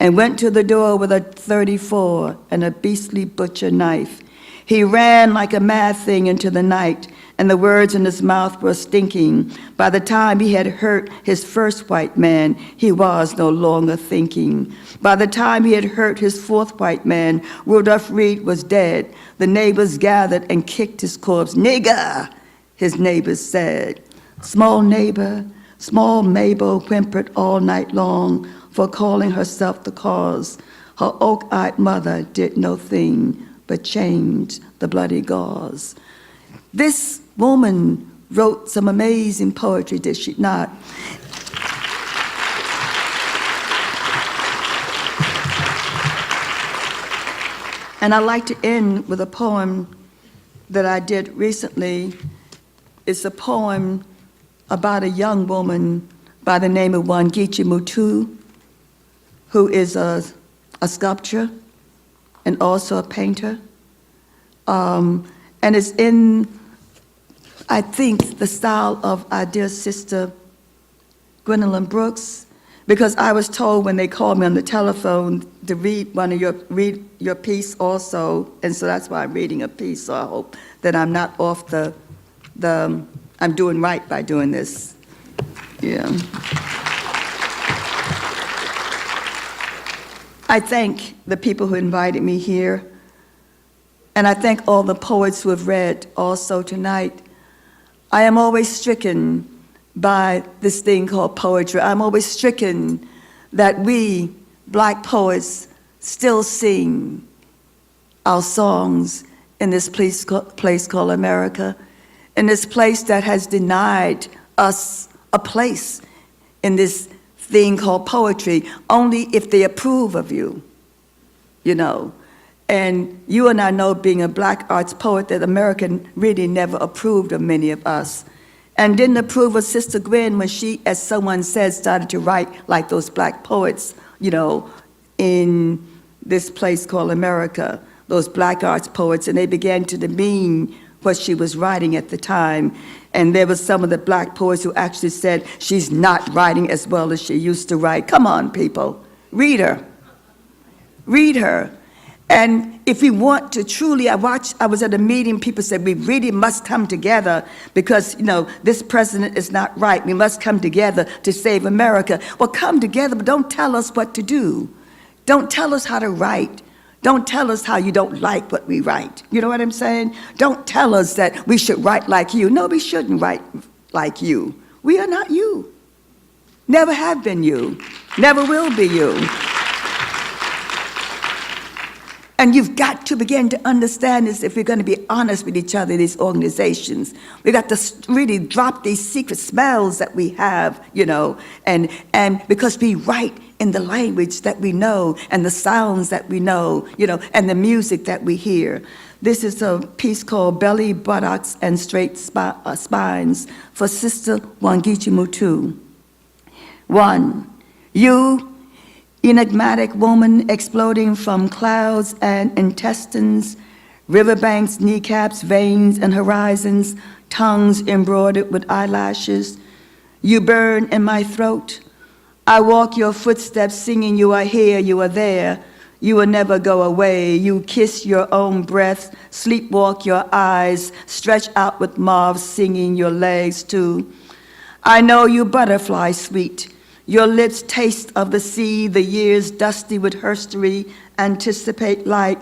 and went to the door with a 34 and a beastly butcher knife. He ran like a mad thing into the night, and the words in his mouth were stinking. By the time he had hurt his first white man, he was no longer thinking. By the time he had hurt his 4th white man, Rudolph Reed was dead. The neighbors gathered and kicked his corpse. "Nigger," his neighbors said. Small neighbor, small Mabel whimpered all night long for calling herself the cause. Her oak-eyed mother did no thing but change the bloody gauze. This woman wrote some amazing poetry, did she not? And I'd like to end with a poem that I did recently. It's a poem about a young woman by the name of Wangechi Mutu, who is a sculptor and also a painter. And it's in, I think, the style of our dear sister Gwendolyn Brooks, because I was told when they called me on the telephone to read your piece also, and so that's why I'm reading a piece. So I hope that I'm not off I'm doing right by doing this. Yeah. I thank the people who invited me here. And I thank all the poets who have read also tonight. I am always stricken by this thing called poetry. I'm always stricken that we, Black poets, still sing our songs in this place called America, in this place that has denied us a place in this thing called poetry, only if they approve of you, you know. And you and I know, being a Black arts poet, that America really never approved of many of us. And didn't approve of Sister Gwen when she, as someone said, started to write like those Black poets, you know, in this place called America, those Black arts poets, and they began to demean what she was writing at the time. And there was some of the Black poets who actually said, she's not writing as well as she used to write. Come on, people, read her. Read her. And if we want to truly, I was at a meeting, people said, we really must come together because, you know, this president is not right. We must come together to save America. Well, come together, but don't tell us what to do. Don't tell us how to write. Don't tell us how you don't like what we write. You know what I'm saying? Don't tell us that we should write like you. No, we shouldn't write like you. We are not you. Never have been you. Never will be you. And you've got to begin to understand this if we're going to be honest with each other in these organizations. We've got to really drop these secret smells that we have, you know, and because we write in the language that we know and the sounds that we know, you know, and the music that we hear. This is a piece called Belly, Buttocks, and Straight Spines for Sister Wangechi Mutu. One, you, enigmatic woman exploding from clouds and intestines, riverbanks, kneecaps, veins, and horizons, tongues embroidered with eyelashes. You burn in my throat. I walk your footsteps singing you are here, you are there. You will never go away. You kiss your own breath, sleepwalk your eyes, stretch out with moths singing your legs too. I know you butterfly sweet. Your lips taste of the sea, the years dusty with herstory, anticipate light.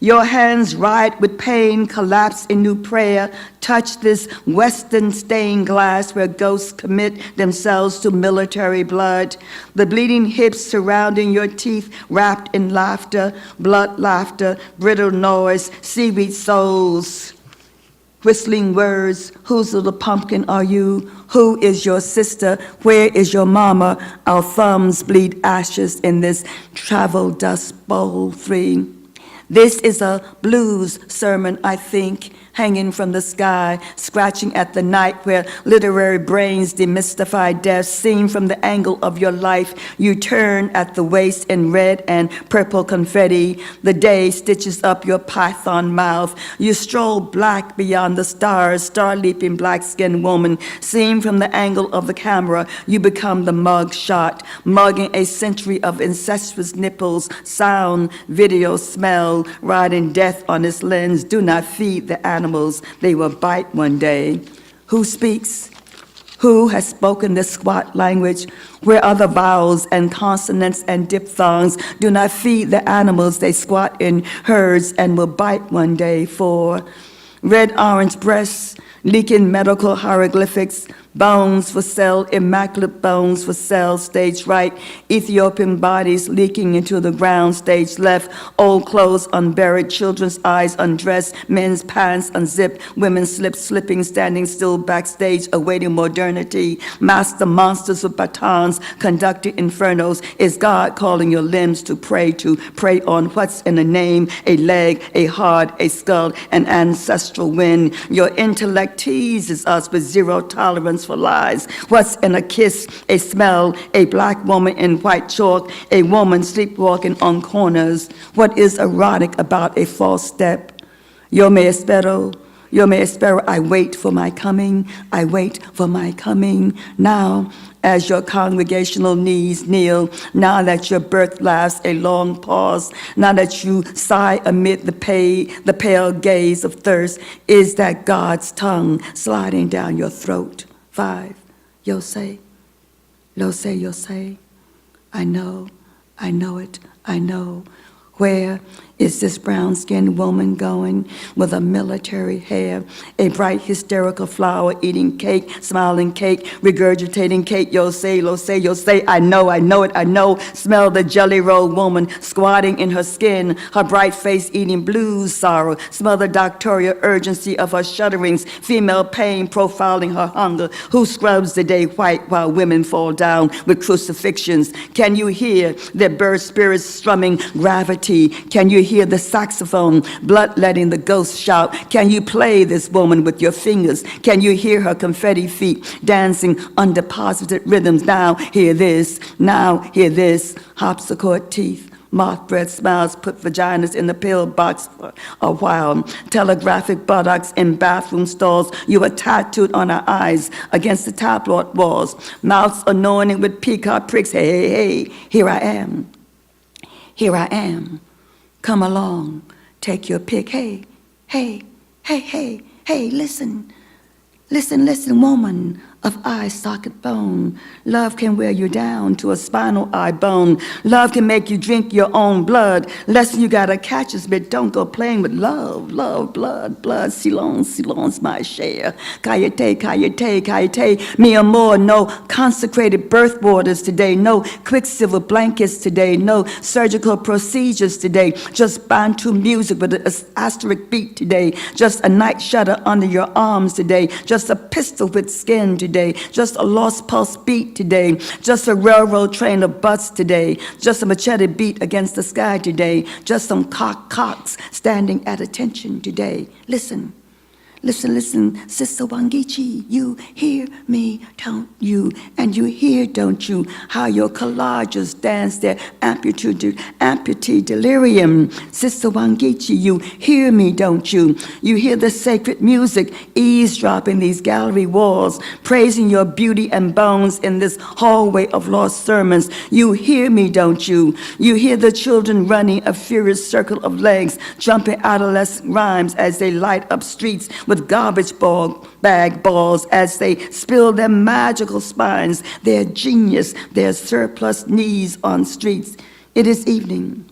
Your hands riot with pain, collapse in new prayer, touch this western stained glass where ghosts commit themselves to military blood. The bleeding hips surrounding your teeth wrapped in laughter, blood laughter, brittle noise, seaweed souls. Whistling words, whose little pumpkin are you? Who is your sister? Where is your mama? Our thumbs bleed ashes in this travel dust bowl 3. This is a blues sermon, I think, hanging from the sky, scratching at the night where literary brains demystify death, seen from the angle of your life. You turn at the waist in red and purple confetti. The day stitches up your python mouth. You stroll black beyond the stars, star-leaping black-skinned woman, seen from the angle of the camera. You become the mug shot, mugging a century of incestuous nipples, sound, video, smell, riding death on its lens. Do not feed the animals, they will bite one day. Who speaks? Who has spoken this squat language? Where are the vowels and consonants and diphthongs? Do not feed the animals, they squat in herds and will bite one day. 4. Red-orange breasts, leaking medical hieroglyphics, bones for sale, immaculate bones for sale, stage right, Ethiopian bodies leaking into the ground, stage left, old clothes unburied, children's eyes undressed, men's pants unzipped, women's slips slipping, standing still backstage, awaiting modernity, master monsters with batons, conducting infernos. Is God calling your limbs to pray on what's in a name, a leg, a heart, a skull, an ancestral wind. Your intellect teases us with zero tolerance for lies. What's in a kiss, a smell, a black woman in white chalk, a woman sleepwalking on corners? What is erotic about a false step? Yo me espero, I wait for my coming, I wait for my coming. Now, as your congregational knees kneel, now that your birth laughs a long pause, now that you sigh amid the pale gaze of thirst, is that God's tongue sliding down your throat? 5, yo say, lo say, yo say, I know it, I know. Where is this brown-skinned woman going with a military hair, a bright hysterical flower, eating cake, smiling cake, regurgitating cake? Yo say, lo say, yo say, I know it, I know. Smell the jelly roll woman squatting in her skin, her bright face eating blues sorrow. Smell the doctorial urgency of her shudderings, female pain profiling her hunger. Who scrubs the day white while women fall down with crucifixions? Can you hear their bird spirits strumming gravity? Can you hear the saxophone bloodletting the ghost shout? Can you play this woman with your fingers? Can you hear her confetti feet dancing undeposited rhythms? Now hear this, harpsichord teeth, moth breath smiles, put vaginas in the pill box for a while. Telegraphic buttocks in bathroom stalls. You are tattooed on our eyes against the tabloid walls. Mouths anointed with peacock pricks. Hey, here I am. Here I am. Come along. Take your pick. Hey, listen. Listen, woman of eye socket bone. Love can wear you down to a spinal eye bone. Love can make you drink your own blood. Lesson you gotta catch is, but don't go playing with love, blood. Silence, my share. Kayete. Me or more. No consecrated birth waters today. No quicksilver blankets today. No surgical procedures today. Just Bantu music with an asterisk beat today. Just a night shutter under your arms today. Just a pistol with skin today. Just a lost pulse beat today. Just a railroad train of butts today. Just a machete beat against the sky today. Just some cocks standing at attention today. Listen, Sister Wangichi, you hear me, don't you? And you hear, don't you, how your collages dance their amputee delirium? Sister Wangechi, you hear me, don't you? You hear the sacred music eavesdropping these gallery walls, praising your beauty and bones in this hallway of lost sermons. You hear me, don't you? You hear the children running a furious circle of legs, jumping adolescent rhymes as they light up streets with garbage bag balls as they spill their magical spines, their genius, their surplus knees on streets. It is evening,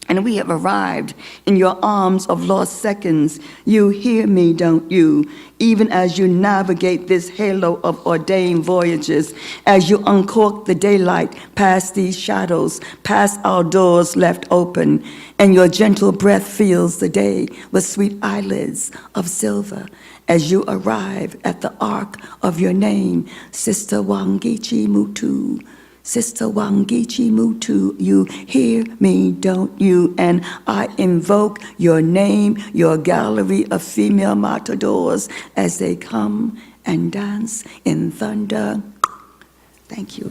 and we have arrived in your arms of lost seconds. You hear me, don't you? Even as you navigate this halo of ordained voyages, as you uncork the daylight past these shadows, past our doors left open, and your gentle breath fills the day with sweet eyelids of silver, as you arrive at the arc of your name, Sister Wangechi Mutu. Sister Wangechi Mutu, you hear me, don't you? And I invoke your name, your gallery of female matadors, as they come and dance in thunder. Thank you.